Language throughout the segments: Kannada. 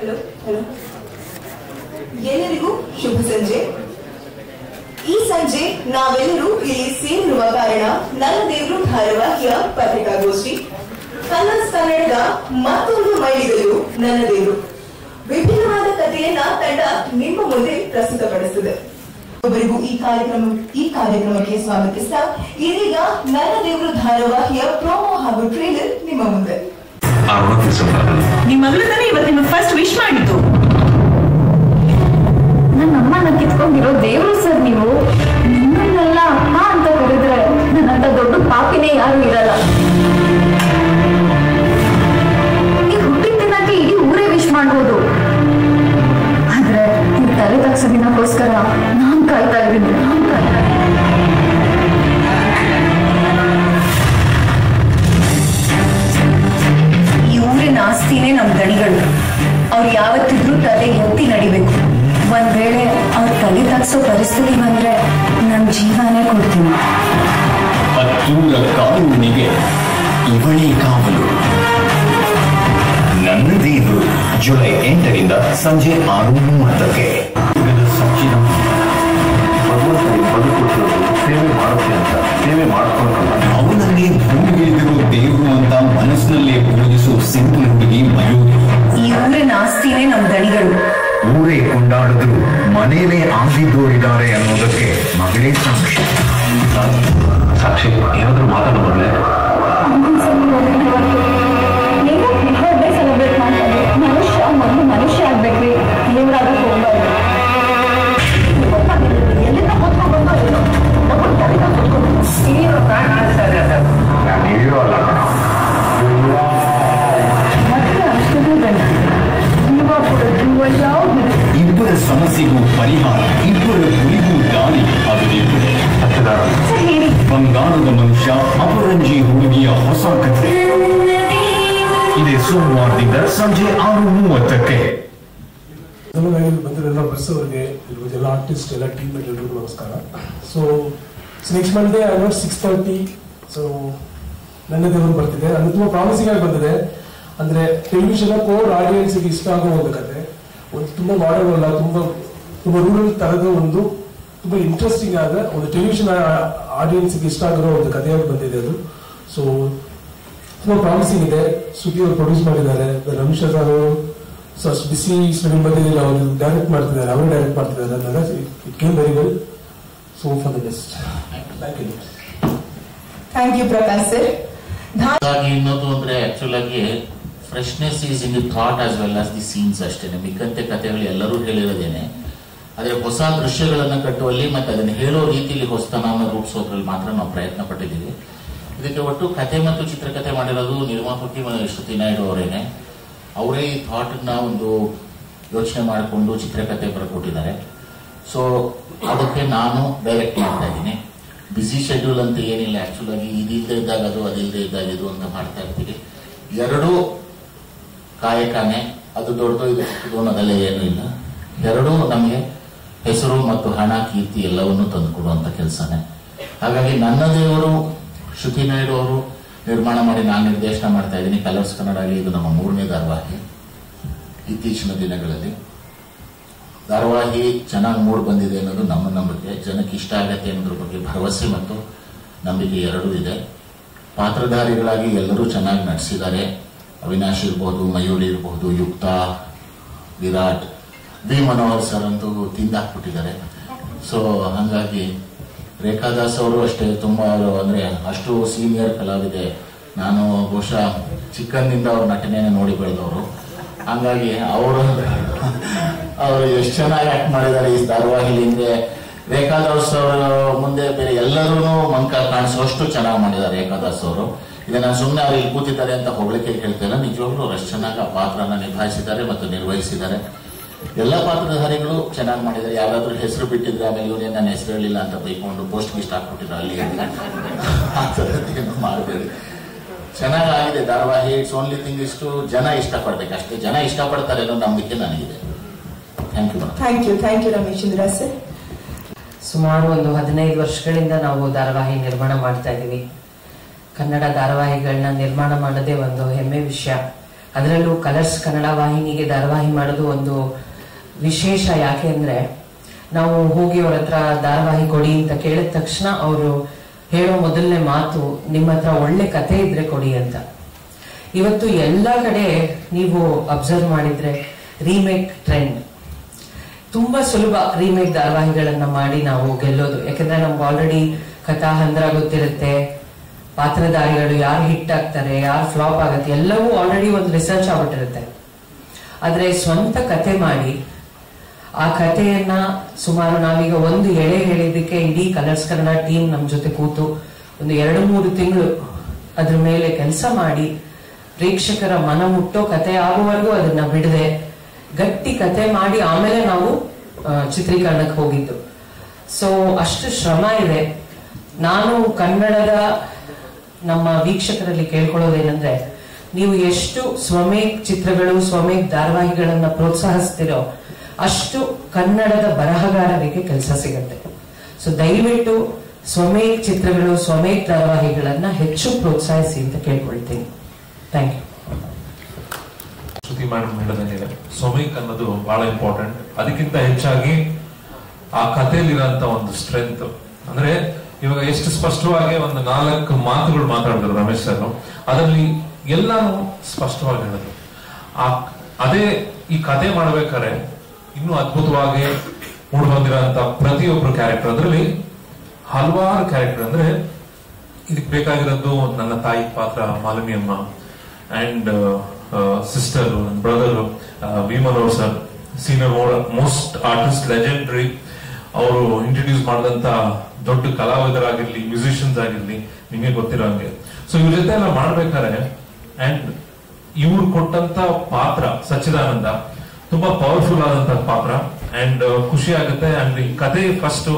ಹಲೋ ಹಲೋ ಎಲ್ಲರಿಗೂ ಶುಭ ಸಂಜೆ. ಈ ಸಂಜೆ ನಾವೆಲ್ಲರೂ ಇಲ್ಲಿ ಸೇರಿರುವ ಕಾರಣ ನನ್ನ ದೇವರು ಧಾರಾವಾಹಿಯ ಪತ್ರಿಕಾಗೋಷ್ಠಿ ಕನ್ನಡದ ಮತ್ತೊಂದು ಮೈಲಿಗಲ್ಲು ನನ್ನ ದೇವರು ವಿಭಿನ್ನವಾದ ಕಥೆಯನ್ನ ತಂಡ ನಿಮ್ಮ ಮುಂದೆ ಪ್ರಸ್ತುತಪಡಿಸಿದೆ. ಒಬ್ಬರಿಗೂ ಈ ಕಾರ್ಯಕ್ರಮಕ್ಕೆ ಸ್ವಾಗತಿಸ್ತಾ ಇದೀಗ ನನ್ನ ದೇವರು ಧಾರಾವಾಹಿಯ ಪ್ರೋಮೋ ಹಾಗೂ ಟ್ರೇಲರ್ ನಿಮ್ಮ ಮುಂದೆ. ನಿಮ್ಮಗಳು ತಾನೇ ಇವತ್ತು ನಿಮಗೆ ಫಸ್ಟ್ ವಿಶ್ ಮಾಡಿದ್ದು. ನನ್ನ ಅಮ್ಮನ ಕಿತ್ಕೊಂಡಿರೋ ದೇವರು ಸರ್ ನೀವು. ನಿಮ್ಮನ್ನೆಲ್ಲ ಅಮ್ಮ ಅಂತ ಕರೆದ್ರೆ ನನ್ನಂತ ದೊಡ್ಡ ಪಾಪಿನೇ ಯಾರು ಇರಲ್ಲ. ಈ ಹುಟ್ಟಿದ ದಿನಕ್ಕೆ ಇಡೀ ಊರೇ ವಿಶ್ ಮಾಡ್ಬೋದು, ಆದ್ರೆ ನೀವು ತಲೆ ತಗ್ಸೋ ದಿನಕ್ಕೋಸ್ಕರ ನಾನ್ ಕಾಯ್ತಾ ಇದ್ದೀನಿ. ಈ ಊರಿನ ಆಸ್ತಿನೇ ನಮ್ ದಣಿಗಳು. ಅವ್ರು ಯಾವತ್ತಿದ್ರೂ ತಲೆ ಎತ್ತಿ ನಡಿಬೇಕು. ಒಂದ್ ವೇಳೆ ಅವ್ರ ತಲೆ ತಗ್ಸೋ ಪರಿಸ್ಥಿತಿ ಬಂದ್ರೆ ನಮ್ ಜೀವನೇ ಕೊಡ್ತೀನಿ. ಹತ್ತೂರ ಕಾನೂನಿಗೆ ಇವಳೇ ಕಾವಲು. ನನ್ನ ದೇವರು ಜುಲೈ 8ರಿಂದ ಸಂಜೆ 6:30ಕ್ಕೆ. ಸಚ್ಚಿದ ಭಗವಂತನಿಗೆ ಬದುಕೊಟ್ಟಿರೋದು ಸೇವೆ ಮಾಡುತ್ತೆ ಅಂತ ಸೇವೆ ಮಾಡ್ಕೊಂಡು ಅವನನ್ನೇ ಭೂಮಿಗಿಳಿದಿರೋ ದೇವರು ಅಂತ ಮನಸ್ಸಿನಲ್ಲೇ ಪೂಜಿಸೋ ಸಿಂಪಲ್ ಹುಡುಗಿ ಮಯೂರಿ. ಈ ಊರಿನ ಆಸ್ತಿನೇ ನಮ್ ದಣಿಗಳು. ಊರೇ ಕೊಂಡಾಡಿದ್ರು ಮನೇಲೇ ಆಂದಿದ್ದೋರಿದ್ದಾರೆ ಅನ್ನೋದಕ್ಕೆ ಮಗಳೇ ಸಾಕ್ಷಿ. ಸಾಕ್ಷಿ ಏನಾದ್ರೂ ಮಾತಾಡೋದ್ರೆ ಬರ್ಡೇ ಸೆಲೆಬ್ರೇಟ್ ಮಾಡ್ತಾರೆ. ಮನುಷ್ಯ ಮೊದಲು ಮನುಷ್ಯ ಆಗ್ಬೇಕ್ರಿ, ದೇವರಾಗಕ್ಕೆ ಹೋಗ್ಬಾರ್ದು. ಇಬ್ಬರ ಸಮಸ್ಯೆಗೂ ಪರಿಹಾರ, ಇಬ್ಬರ ಗುರಿಗೂ ದಾರಿ. ಅದು ಬಂಗಾರದ ಮನುಷ್ಯ ಅಪರಂಜಿ ಹುಡುಗಿಯ ಹೊಸ ಕಥೆ ಇದೇ ಸೋಮವಾರದಿಂದ ಸಂಜೆ 6:30ಕ್ಕೆ. ಬಂದಿರೋ ಬಸ್ ಅವರಿಗೆ ಎಲ್ಲ ಆರ್ಟಿಸ್ಟ್ ಎಲ್ಲ ಟೀಮ್ ಎಲ್ಲರಿಗೂ ನಮಸ್ಕಾರ. So next Monday around 6:30 so ನನ್ನ ದೇವರು ಬರ್ತಿದೆ. ಅದು ತುಂಬಾ ಪ್ರಾಮಿಸಿಂಗ್ ಆಗಿ ಬಂದಿದೆ. ಅಂದ್ರೆ ಟೆಲಿವಿಷನ್ ಕೋರ್ ಆಡಿಯನ್ಸ್ಗೆ ಇಷ್ಟ ಆಗೋ ಒಂದು ಕತೆ, ಒಂದು ತುಂಬಾ ಮಾಡರ್ನ್ ಅಲ್ಲ, ತುಂಬಾ ರೂರಲ್ ತರದ ಒಂದು ತುಂಬಾ ಇಂಟ್ರೆಸ್ಟಿಂಗ್ ಆದ ಒಂದು ಟೆಲಿವಿಷನ್ ಆಡಿಯನ್ಸ್ಗೆ ಇಷ್ಟ ಆಗಿರೋ ಒಂದು ಕಥೆಯಾಗಿ ಬಂದಿದೆ ಅದು. ಸೊ ತುಂಬಾ ಪ್ರಾಮಿಸಿಂಗ್ ಇದೆ. ಸುದ್ದಿ ಅವರು ಪ್ರೊಡ್ಯೂಸ್ ಮಾಡಿದ್ದಾರೆ. ರಮೇಶ್ ಅವರು ಅಷ್ಟು ಬಿಸಿ ಸ್ಟಡಿ ಬಂದಿದ್ದಿಲ್ಲ, ಅವರು ಡೈರೆಕ್ಟ್ ಮಾಡ್ತಿದ್ದಾರೆ, ಅವರೇ ಡೈರೆಕ್ಟ್ ಮಾಡ್ತಿದ್ದಾರೆ. It came very well. So far the best. Thank you Prakash sir. ಇನ್ನೊಂದು ಅಂದ್ರೆ ಆಕ್ಚುಲ್ ಆಗಿ freshness is in the thought as well as the scenes ಅಷ್ಟೇನೆ. ಮಿಕ್ಕಂತೆ ಕಥೆಗಳು ಎಲ್ಲರೂ ಹೇಳಿರೋದೇನೆ, ಆದ್ರೆ ಹೊಸ ದೃಶ್ಯಗಳನ್ನ ಕಟ್ಟುವಲ್ಲಿ ಮತ್ತೆ ಅದನ್ನ ಹೇಳೋ ರೀತಿಯಲ್ಲಿ ಹೊಸತನವನ್ನು ರೂಪಿಸೋದ್ರಲ್ಲಿ ಮಾತ್ರ ನಾವು ಪ್ರಯತ್ನ ಪಟ್ಟಿದ್ದೀವಿ. ಇದಕ್ಕೆ ಒಟ್ಟು ಕಥೆ ಮತ್ತು ಚಿತ್ರಕಥೆ ಮಾಡಿರೋದು ನಿರ್ಮಾಪಕಿ ಶ್ರುತಿ ನಾಯ್ಡು ಅವರೇನೆ. ಅವರೇ ಈ ಥಾಟ್ ನ ಒಂದು ಯೋಚನೆ ಮಾಡಿಕೊಂಡು ಚಿತ್ರಕಥೆ ಬರೆಕೊಟ್ಟಿದ್ದಾರೆ. ಸೊ ಅದಕ್ಕೆ ನಾನು ಡೈರೆಕ್ಟ್ ಮಾಡ್ತಾ ಇದ್ದೀನಿ. ಬಿಸಿ ಶೆಡ್ಯೂಲ್ ಅಂತ ಏನಿಲ್ಲ, ಆಕ್ಚುಲ್ ಆಗಿ ಇದಿಲ್ಲದೆ ಇದ್ದಾಗ ಅದು, ಅದಿಲ್ಲದೆ ಇದ್ದಾಗ ಇದು ಅಂತ ಮಾಡ್ತಾ ಇರ್ತೀವಿ. ಎರಡೂ ಕಾಯಕನೇ, ಅದು ದೊಡ್ಡದು ಇದು ಅನ್ನೋದೆಲ್ಲ ಏನೂ ಇಲ್ಲ. ಎರಡೂ ನಮಗೆ ಹೆಸರು ಮತ್ತು ಹಣ, ಕೀರ್ತಿ ಎಲ್ಲವನ್ನೂ ತಂದುಕೊಡುವಂತ ಕೆಲಸನೇ. ಹಾಗಾಗಿ ನನ್ನ ದೇವರು ಶ್ರುತಿ ನಾಯ್ಡು ಅವರು ನಿರ್ಮಾಣ ಮಾಡಿ ನಾನು ನಿರ್ದೇಶನ ಮಾಡ್ತಾ ಇದ್ದೀನಿ. ಕಲರ್ಸ್ ಕನ್ನಡಲ್ಲಿ ಇದು ನಮ್ಮ 3ನೇ ಧಾರಾವಾಹಿ. ಇತ್ತೀಚಿನ ದಿನಗಳಲ್ಲಿ ಧಾರಾವಾಹಿ ಚೆನ್ನಾಗಿ ಮೂಡ್ ಬಂದಿದೆ ಅನ್ನೋದು ನಮ್ಮ ನಂಬಿಕೆ. ಜನಕ್ಕೆ ಇಷ್ಟ ಆಗತ್ತೆ ಅನ್ನೋದ್ರ ಬಗ್ಗೆ ಭರವಸೆ ಮತ್ತು ನಂಬಿಕೆ ಎರಡೂ ಇದೆ. ಪಾತ್ರಧಾರಿಗಳಾಗಿ ಎಲ್ಲರೂ ಚೆನ್ನಾಗಿ ನಟಿಸಿದ್ದಾರೆ. ಅವಿನಾಶ್ ಇರಬಹುದು, ಮಯೂರಿ ಇರಬಹುದು, ಯುಕ್ತ, ವಿರಾಟ್, ವಿ ಮನೋಹರ್ ಸರ್ ಅಂತೂ ತಿಂದಾಕ್ಬಿಟ್ಟಿದ್ದಾರೆ. ಸೊ ಹಾಗಾಗಿ ರೇಖಾದಾಸ್ ಅವರು ಅಷ್ಟೇ ತುಂಬಾ ಅಂದ್ರೆ ಅಷ್ಟು ಸೀನಿಯರ್ ಕಲಾವಿದೆ. ನಾನು ಬಹುಶಃ ಚಿಕ್ಕಂದಿಂದ ಅವ್ರ ನಟನೆಯನ್ನು ನೋಡಿ ಬೆಳೆದವರು. ಹಂಗಾಗಿ ಅವರು ಎಷ್ಟು ಚೆನ್ನಾಗಿ ಆಕ್ಟ್ ಮಾಡಿದ್ದಾರೆ ಈ ಧಾರಾವಾಹಿಲಿ. ಅಂದ್ರೆ ರೇಖಾದಾಸ್ ಅವರ ಮುಂದೆ ಬೇರೆ ಎಲ್ಲರೂ ಮಂಕ ಕಾಣಿಸುವಷ್ಟು ಚೆನ್ನಾಗಿ ಮಾಡಿದ್ದಾರೆ ರೇಖಾದಾಸ್ ಅವರು. ಈಗ ನಾನು ಸುಮ್ಮನೆ ಅವ್ರು ಇಲ್ಲಿ ಕೂತಿದ್ದಾರೆ ಅಂತ ಹೊಗಳಿಕೆ ಹೇಳ್ತೇನೆ, ನಿಜವಾಗ್ಲೂ ಅವ್ರು ಅಷ್ಟು ಚೆನ್ನಾಗಿ ಆ ಪಾತ್ರನ ನಿಭಾಯಿಸಿದ್ದಾರೆ ಮತ್ತು ನಿರ್ವಹಿಸಿದ್ದಾರೆ. ಎಲ್ಲ ಪಾತ್ರಧಾರಿಗಳು ಚೆನ್ನಾಗಿ ಮಾಡಿದ್ದಾರೆ. ಯಾರಾದ್ರೂ ಹೆಸರು ಬಿಟ್ಟಿದ್ರೆ ಆಮೇಲೆ ಇವರೇ ನನ್ನ ಹೆಸರು ಹೇಳಿಲ್ಲ ಅಂತ ಬೈಕೊಂಡು ಪೋಸ್ಟ್ ಗಿಸ್ಟ್ ಹಾಕ್ಬಿಟ್ಟಿದ್ರು ಅಲ್ಲಿ ಆ ಥರದ್ದೇನು ಮಾಡಬೇಡಿ. ಚೆನ್ನಾಗಿದೆ ಧಾರಾವಾಹಿ. ಇಟ್ಸ್ ಓನ್ಲಿ ಥಿಂಗ್ ಇಷ್ಟು ಜನ ಇಷ್ಟಪಡ್ಬೇಕು ಅಷ್ಟೇ. ಜನ ಇಷ್ಟಪಡ್ತಾರೆ ಅನ್ನೋ ನಂಬಿಕೆ ನನಗಿದೆ. Thank you Rameshendra sir. ಸುಮಾರು ಒಂದು 15 ವರ್ಷಗಳಿಂದ ನಾವು ಧಾರಾವಾಹಿ ನಿರ್ಮಾಣ ಮಾಡ್ತಾ ಇದ್ದೀವಿ. ಕನ್ನಡ ಧಾರಾವಾಹಿಗಳನ್ನ ನಿರ್ಮಾಣ ಮಾಡೋದೇ ಒಂದು ಹೆಮ್ಮೆ ವಿಷಯ. ಅದರಲ್ಲೂ ಕಲರ್ಸ್ ಕನ್ನಡ ವಾಹಿನಿಗೆ ಧಾರಾವಾಹಿ ಮಾಡೋದು ಒಂದು ವಿಶೇಷ. ಯಾಕೆ ಅಂದ್ರೆ ನಾವು ಹೋಗಿ ಅವ್ರ ಹತ್ರ ಧಾರಾವಾಹಿ ಕೊಡಿ ಅಂತ ಕೇಳಿದ ತಕ್ಷಣ ಅವರು ಹೇಳೋ ಮೊದಲನೇ ಮಾತು, ನಿಮ್ಮ ಹತ್ರ ಒಳ್ಳೆ ಕತೆ ಇದ್ರೆ ಕೊಡಿ ಅಂತ. ಇವತ್ತು ಎಲ್ಲ ಕಡೆ ನೀವು ಅಬ್ಸರ್ವ್ ಮಾಡಿದ್ರೆ ರೀಮೇಕ್ ಟ್ರೆಂಡ್. ತುಂಬಾ ಸುಲಭ ರೀಮೇಕ್ ಧಾರಾವಾಹಿಗಳನ್ನ ಮಾಡಿ ನಾವು ಗೆಲ್ಲೋದು. ಯಾಕಂದ್ರೆ ನಮ್ಗೆ ಆಲ್ರೆಡಿ ಕಥಾ ಹಂದ್ರ ಗೊತ್ತಿರುತ್ತೆ, ಪಾತ್ರಧಾರಿಗಳು ಯಾರು ಹಿಟ್ ಆಗ್ತಾರೆ, ಯಾರು ಫ್ಲಾಪ್ ಆಗುತ್ತೆ, ಎಲ್ಲವೂ ಆಲ್ರೆಡಿ ಒಂದು ರಿಸರ್ಚ್ ಆಗ್ಬಿಟ್ಟಿರುತ್ತೆ. ಆದ್ರೆ ಸ್ವಂತ ಕತೆ ಮಾಡಿ ಆ ಕಥೆಯನ್ನ ಸುಮಾರು ನಾವೀಗ ಒಂದು ಎಳೆ ಹೇಳಿದ್ದಕ್ಕೆ ಇಡೀ ಕಲರ್ಸ್ ಕನ್ನಡ ಟೀಮ್ ನಮ್ ಜೊತೆ ಕೂತು ಒಂದು 2-3 ತಿಂಗಳು ಅದ್ರ ಮೇಲೆ ಕೆಲಸ ಮಾಡಿ ಪ್ರೇಕ್ಷಕರ ಮನ ಮುಟ್ಟೋ ಕತೆ ಆಗುವವರೆಗೂ ಅದನ್ನ ಬಿಡದೆ ಗಟ್ಟಿ ಕತೆ ಮಾಡಿ ಆಮೇಲೆ ನಾವು ಚಿತ್ರೀಕರಣಕ್ಕೆ ಹೋಗಿದ್ದು. ಸೊ ಅಷ್ಟು ಶ್ರಮ ಇದೆ. ನಾನು ಕನ್ನಡದ ನಮ್ಮ ವೀಕ್ಷಕರಲ್ಲಿ ಕೇಳ್ಕೊಳ್ಳೋದೇನೆಂದ್ರೆ, ನೀವು ಎಷ್ಟು ಸ್ವಮೇಕ್ ಚಿತ್ರಗಳು ಸ್ವಮೇಕ್ ಧಾರಾವಾಹಿಗಳನ್ನ ಪ್ರೋತ್ಸಾಹಿಸ್ತಿರೋ ಅಷ್ಟು ಕನ್ನಡದ ಬರಹಗಾರರಿಗೆ ಕೆಲಸ ಸಿಗತ್ತೆ. ಸೊ ದಯವಿಟ್ಟು ಸ್ವಮೇಕ್ ಚಿತ್ರಗಳು ಸ್ವಮೇಕ್ ಧಾರಾವಾಹಿಗಳನ್ನ ಹೆಚ್ಚು ಪ್ರೋತ್ಸಾಹಿಸಿ ಅಂತ ಕೇಳ್ಕೊಳ್ತೀನಿ. Thank you. ಶ್ರುತಿ ಮೇಡಮ್ ಹೇಳೋದೇನಿದೆ, ಸ್ವಮೇಕ್ ಅನ್ನೋದು ಬಹಳ ಇಂಪಾರ್ಟೆಂಟ್. ಅದಕ್ಕಿಂತ ಹೆಚ್ಚಾಗಿ ಆ ಕಥೆಯಲ್ಲಿರೋಂತ ಒಂದು ಸ್ಟ್ರೆಂತ್. ಅಂದ್ರೆ ಇವಾಗ ಎಷ್ಟು ಸ್ಪಷ್ಟವಾಗಿ ಒಂದು 4 ಮಾತುಗಳು ಮಾತಾಡಿದ್ರು ರಮೇಶ್ ಸರ್, ಅದರಲ್ಲಿ ಎಲ್ಲಾನು ಸ್ಪಷ್ಟವಾಗಿ ಹೇಳಿದ್ರು. ಅದೇ ಈ ಕಥೆ ಮಾಡ್ಬೇಕಾದ್ರೆ ಇನ್ನೂ ಅದ್ಭುತವಾಗಿ ಮೂಡ್ ಬಂದಿರೋಂತ ಪ್ರತಿಯೊಬ್ರು ಕ್ಯಾರೆಕ್ಟರ್, ಅದರಲ್ಲಿ ಹಲವಾರು ಕ್ಯಾರೆಕ್ಟರ್. ಅಂದ್ರೆ ಇದಕ್ಕೆ ಬೇಕಾಗಿರೋದು ನನ್ನ ತಾಯಿ ಪಾತ್ರ ಮಾಲಿನಿ ಅಮ್ಮ, and sister, brother Vimal sir, senior most artist, legendary. ಅವರು ಇಂಟ್ರೊಡ್ಯೂಸ್ ಮಾಡಿದಂತ ದೊಡ್ಡ ಕಲಾವಿದರಾಗಿರ್ಲಿ, ಮ್ಯೂಸಿಷಿಯನ್ಸ್ ಆಗಿರ್ಲಿ, ನಿಮಗೆ ಗೊತ್ತಿರೋ ಹಂಗೆ. ಸೊ ಇವ್ರ ಜೊತೆ ಎಲ್ಲ ಮಾಡ್ಬೇಕಾದ್ರೆ ಅಂಡ್ ಇವ್ರು ಕೊಟ್ಟಂತ ಪಾತ್ರ ಸಚ್ಚಿದಾನಂದ ತುಂಬಾ ಪವರ್ಫುಲ್ ಆದಂತ ಪಾತ್ರ. ಅಂಡ್ ಖುಷಿ ಆಗುತ್ತೆ. ಅಂಡ್ ಈ ಕತೆ ಫಸ್ಟ್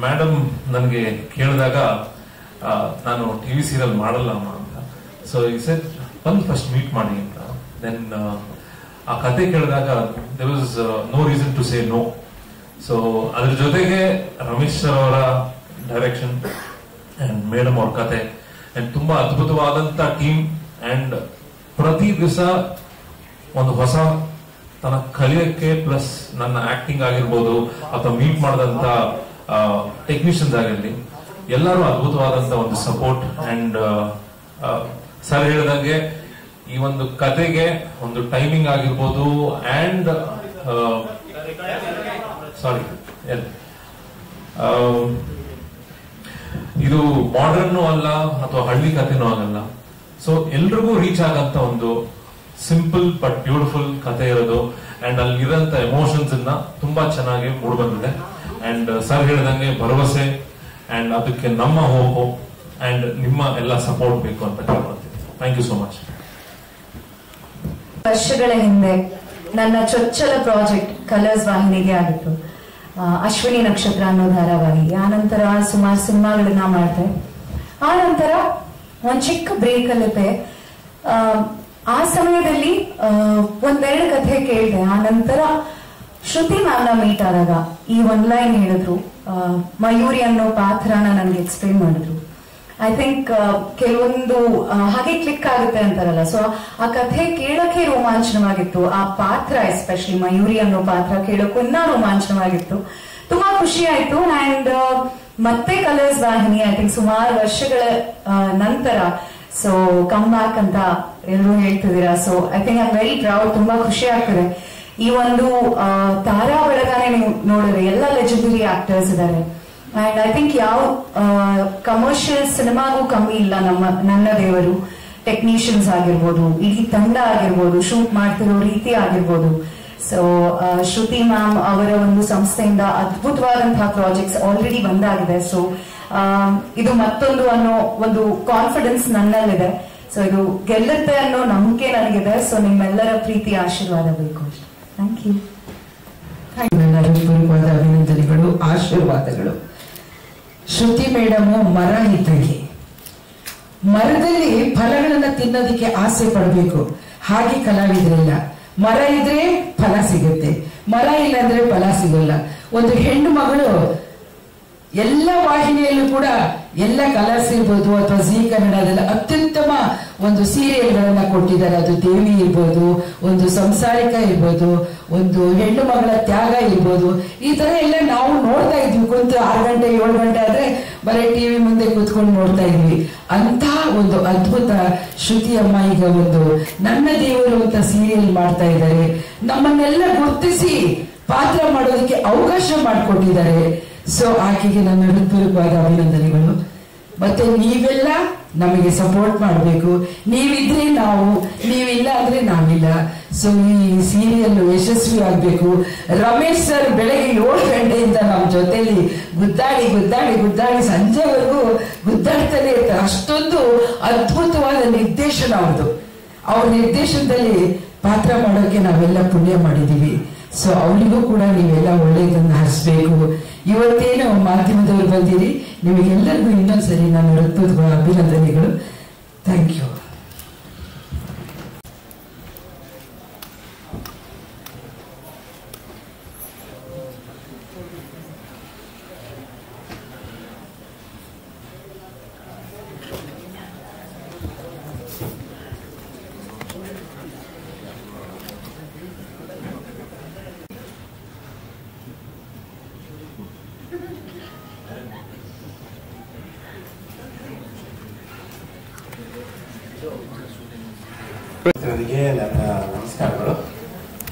ಮೇಡಮ್ ನನ್ಗೆ ಕೇಳಿದಾಗ ನಾನು ಟಿವಿ ಸೀರಿಯಲ್ ಮಾಡಲ್ಲ ಅಮ್ಮ ಅಂತ. ಸೊ ಈ ಸೆಟ್ ಬಂದು ಫಸ್ಟ್ ಮೀಟ್ ಮಾಡಿ ಅಂತ. ದೆನ್ ಆ ಕತೆ ಕೇಳಿದಾಗ there was no reason to say no. So ಅದ್ರ ಜೊತೆಗೆ ರಮೇಶ್ ಸರ್ ಅವರ ಡೈರೆಕ್ಷನ್ ಅಂಡ್ ಮೇಡಮ್ ಅವ್ರ ಕತೆ ಅಂಡ್ ತುಂಬಾ ಅದ್ಭುತವಾದಂತ ಟೀಮ್. ಅಂಡ್ ಪ್ರತಿ ದಿವಸ ಒಂದು ಹೊಸ ತನ್ನ ಕಲಿಯಕ್ಕೆ, ಪ್ಲಸ್ ನನ್ನ ಆಕ್ಟಿಂಗ್ ಆಗಿರ್ಬೋದು ಅಥವಾ ಮೀಟ್ ಮಾಡಿದಂತ ಟೆಕ್ನಿಷಿಯನ್ಸ್ ಆಗಿರ್ಲಿ, ಎಲ್ಲರೂ ಅದ್ಭುತವಾದಂತ ಒಂದು ಸಪೋರ್ಟ್. ಅಂಡ್ ಸರ್ ಹೇಳಿದಂಗೆ ಈ ಒಂದು ಕತೆಗೆ ಒಂದು ಟೈಮಿಂಗ್ ಆಗಿರ್ಬೋದು ಅಂಡ್ ಸಾರಿ ಇದು ಮಾಡರ್ನ್ ಅಲ್ಲ ಅಥವಾ ಹಳ್ಳಿ ಕಥೆನೂ ಆಗಲ್ಲ. ಸೊ ಎಲ್ರಿಗೂ ರೀಚ್ ಆಗಂತ ಒಂದು ಸಿಂಪಲ್ ಬಟ್ ಬ್ಯೂಟಿಫುಲ್ ಕಥೆ ಇರೋದು. ಅಂಡ್ ಅಲ್ಲಿ ಇರೋಂತ ಎಮೋಷನ್ಸ್ ಅನ್ನ ತುಂಬಾ ಚೆನ್ನಾಗಿ ಮೂಡ್ ಬಂದಿದೆ. ಅಂಡ್ ಸರ್ ಹೇಳಿದಂಗೆ ಭರವಸೆ ಅಂಡ್ ಅದಕ್ಕೆ ನಮ್ಮ ಹೋಗು ಅಂಡ್ ನಿಮ್ಮ ಎಲ್ಲ ಸಪೋರ್ಟ್ ಬೇಕು ಅಂತ ಕೇಳ್ಕೊಳ್ತೀನಿ. Thank you so much. ವರ್ಷಗಳ ಹಿಂದೆ ನನ್ನ ಚೊಚ್ಚಲ ಪ್ರಾಜೆಕ್ಟ್ ಕಲರ್ಸ್ ವಾಹಿನಿಗೆ ಆಗಿತ್ತು. ಅಶ್ವಿನಿ ನಕ್ಷತ್ರ ಅನ್ನೋ ಧಾರಾವಾಹಿ. ಆ ನಂತರ ಸುಮಾರು ಸಿನಿಮಾಗಳನ್ನ ಮಾಡಿದೆ. ಆ ನಂತರ ಒಂದ್ ಚಿಕ್ಕ ಬ್ರೇಕ್ ಅಲ್ಲಿದ್ದೆ. ಆ ಸಮಯದಲ್ಲಿ 1-2 ಕಥೆ ಕೇಳಿದೆ. ಆ ನಂತರ ಶ್ರುತಿ ಮ್ಯಾಮ್ನ ಮೀಟ್ ಆದಾಗ ಈ 1 ಲೈನ್ ಹೇಳಿದ್ರು, ಮಯೂರಿ ಅನ್ನೋ ಪಾತ್ರನ ನನ್ಗೆ ಎಕ್ಸ್ಪ್ಲೇನ್ ಮಾಡಿದ್ರು. ಐ ಥಿಂಕ್ ಕೆಲವೊಂದು ಹಾಗೆ ಕ್ಲಿಕ್ ಆಗುತ್ತೆ ಅಂತಾರಲ್ಲ, ಸೊ ಆ ಕಥೆ ಕೇಳಕ್ಕೆ ರೋಮಾಂಚನವಾಗಿತ್ತು. ಆ ಪಾತ್ರ ಎಸ್ಪೆಷಲಿ ಮಯೂರಿ ಅನ್ನೋ ಪಾತ್ರ ಕೇಳಕ್ಕೂ ಇನ್ನೂ ರೋಮಾಂಚನವಾಗಿತ್ತು. ತುಂಬಾ ಖುಷಿ ಆಯ್ತು. ಅಂಡ್ ಮತ್ತೆ ಕಲರ್ಸ್ ವಾಹಿನಿ ಐ ಥಿಂಕ್ ಸುಮಾರು ವರ್ಷಗಳ ನಂತರ ಸೊ ಕಮ್ ಬ್ಯಾಕ್ ಅಂತ ಎಲ್ಲರೂ ಹೇಳ್ತಿದ್ದೀರಾ. So I think I am very proud. ತುಂಬಾ ಖುಷಿ ಆಗ್ತದೆ. ಈ ಒಂದು ತಾರಾ ಬೆಳಗಾನೆ ನೀವು ನೋಡಿದ್ರೆ ಎಲ್ಲ ಲೆಜೆಂಡರಿ ಆಕ್ಟರ್ಸ್ ಇದ್ದಾರೆ. ಅಂಡ್ ಐ ಥಿಂಕ್ ಯಾವ ಕಮರ್ಷಿಯಲ್ ಸಿನಿಮಾಗೂ ಕಮ್ಮಿ ಇಲ್ಲ. ನನ್ನ ದೇವರು ಟೆಕ್ನಿಷಿಯನ್ಸ್ ಆಗಿರ್ಬೋದು, ಇಡೀ ತಂಡ ಆಗಿರ್ಬೋದು, ಶೂಟ್ ಮಾಡ್ತಿರೋ ರೀತಿ ಆಗಿರ್ಬೋದು. ಸೊ ಶ್ರುತಿ ಮ್ಯಾಮ್ ಅವರ ಒಂದು ಸಂಸ್ಥೆಯಿಂದ ಅದ್ಭುತವಾದಂತಹ ಪ್ರಾಜೆಕ್ಟ್ಸ್ ಆಲ್ರೆಡಿ ಬಂದಾಗಿದೆ. ಸೊ ಇದು ಮತ್ತೊಂದು ಅನ್ನೋ ಒಂದು ಕಾನ್ಫಿಡೆನ್ಸ್ ನನ್ನಲ್ಲಿದೆ. ಸೊ ಇದು ಗೆಲ್ಲುತ್ತೆ ಅನ್ನೋ ನಂಬಿಕೆ ನನಗಿದೆ. ಸೊ ನಿಮ್ಮೆಲ್ಲರ ಪ್ರೀತಿ ಆಶೀರ್ವಾದ ಬೇಕು. Thank you. ಪೂರ್ವವಾದ ಅಭಿನಂದನೆಗಳು, ಆಶೀರ್ವಾದಗಳು. ಶ್ರುತಿ ಮೇಡಮು ಮರ ಇದ್ದಂಗೆ, ಮರದಲ್ಲಿ ಫಲಗಳನ್ನ ತಿನ್ನೋದಕ್ಕೆ ಆಸೆ ಪಡಬೇಕು. ಹಾಗೆ ಕಲಾವಿದರಿಲ್ಲ. ಮರ ಇದ್ರೆ ಫಲ ಸಿಗುತ್ತೆ, ಮರ ಇಲ್ಲ ಅಂದ್ರೆ ಫಲ ಸಿಗಲ್ಲ. ಒಂದು ಹೆಣ್ಣು ಮಗಳು ಎಲ್ಲ ವಾಹಿನಿಯಲ್ಲೂ ಕೂಡ ಎಲ್ಲ ಕಲರ್ಸ್ ಇರ್ಬೋದು ಅಥವಾ ಜಿ ಕನ್ನಡದಲ್ಲಿ ಅತ್ಯುತ್ತಮ ಒಂದು ಸೀರಿಯಲ್ಗಳನ್ನ ಕೊಟ್ಟಿದ್ದಾರೆ. ಅದು ದೇವಿ ಇರ್ಬೋದು, ಒಂದು ಸಂಸಾರಿಕ ಇರ್ಬೋದು, ಒಂದು ಹೆಣ್ಣು ಮಗಳ ತ್ಯಾಗ ಇರ್ಬೋದು. ಈ ತರ ಎಲ್ಲ ನಾವು ನೋಡ್ತಾ ಇದ್ವಿ ಕುಂತು 6 ಗಂಟೆ 7 ಗಂಟೆ ಆದ್ರೆ ಬರೀ ಟಿವಿ ಮುಂದೆ ಕೂತ್ಕೊಂಡು ನೋಡ್ತಾ ಇದ್ವಿ. ಅಂತ ಒಂದು ಅದ್ಭುತ ಶ್ರುತಿ ಅಮ್ಮ ಈಗ ಒಂದು ನನ್ನ ದೇವರು ಅಂತ ಸೀರಿಯಲ್ ಮಾಡ್ತಾ ಇದ್ದಾರೆ. ನಮ್ಮನ್ನೆಲ್ಲ ಗುರ್ತಿಸಿ ಪಾತ್ರ ಮಾಡೋದಕ್ಕೆ ಅವಕಾಶ ಮಾಡಿಕೊಟ್ಟಿದ್ದಾರೆ. ಸೊ ಆಕೆಗೆ ನನ್ನ ಹೃತ್ಪೂರ್ವಕವಾದ ಅಭಿನಂದನೆಗಳು. ಮತ್ತೆ ನೀವೆಲ್ಲ ನಮಗೆ ಸಪೋರ್ಟ್ ಮಾಡಬೇಕು. ನೀವಿದ್ರೆ ನಾವು, ನೀವಿಲ್ಲ ಅಂದ್ರೆ ನಾವಿಲ್ಲ. ಸೊ ಈ ಸೀರಿಯಲ್ ಯಶಸ್ವಿ ಆಗ್ಬೇಕು. ರಮೇಶ್ ಸರ್ ಬೆಳಗ್ಗೆ 7 ಗಂಟೆಯಿಂದ ನಮ್ಮ ಜೊತೆಲಿ ಗುದ್ದಾಡಿ ಗುದ್ದಾಡಿ ಗುದ್ದಾಡಿ ಸಂಜೆವರೆಗೂ ಗುದ್ದಾಡ್ತಾನೆ ಇರ್ತಾರೆ. ಅಷ್ಟೊಂದು ಅದ್ಭುತವಾದ ನಿರ್ದೇಶನ ಅವ್ರದ್ದು. ಅವ್ರ ನಿರ್ದೇಶನದಲ್ಲಿ ಪಾತ್ರ ಮಾಡೋಕೆ ನಾವೆಲ್ಲ ಪುಣ್ಯ ಮಾಡಿದೀವಿ. ಸೊ ಅವರಿಗೂ ಕೂಡ ನೀವೆಲ್ಲ ಒಳ್ಳೆಯದನ್ನು ಹರಿಸ್ಬೇಕು. ಇವತ್ತೇನು ಮಾಧ್ಯಮದವರು ಬಂದಿರಿ, ನಿಮಗೆಲ್ಲರಿಗೂ ಇನ್ನೊಂದ್ಸರಿ ನಾನು ಹೃತ್ಪೂರ್ವಕ ಅಭಿನಂದನೆಗಳು. Thank you. ಗೆ ನನ್ನ ನಮಸ್ಕಾರಗಳು.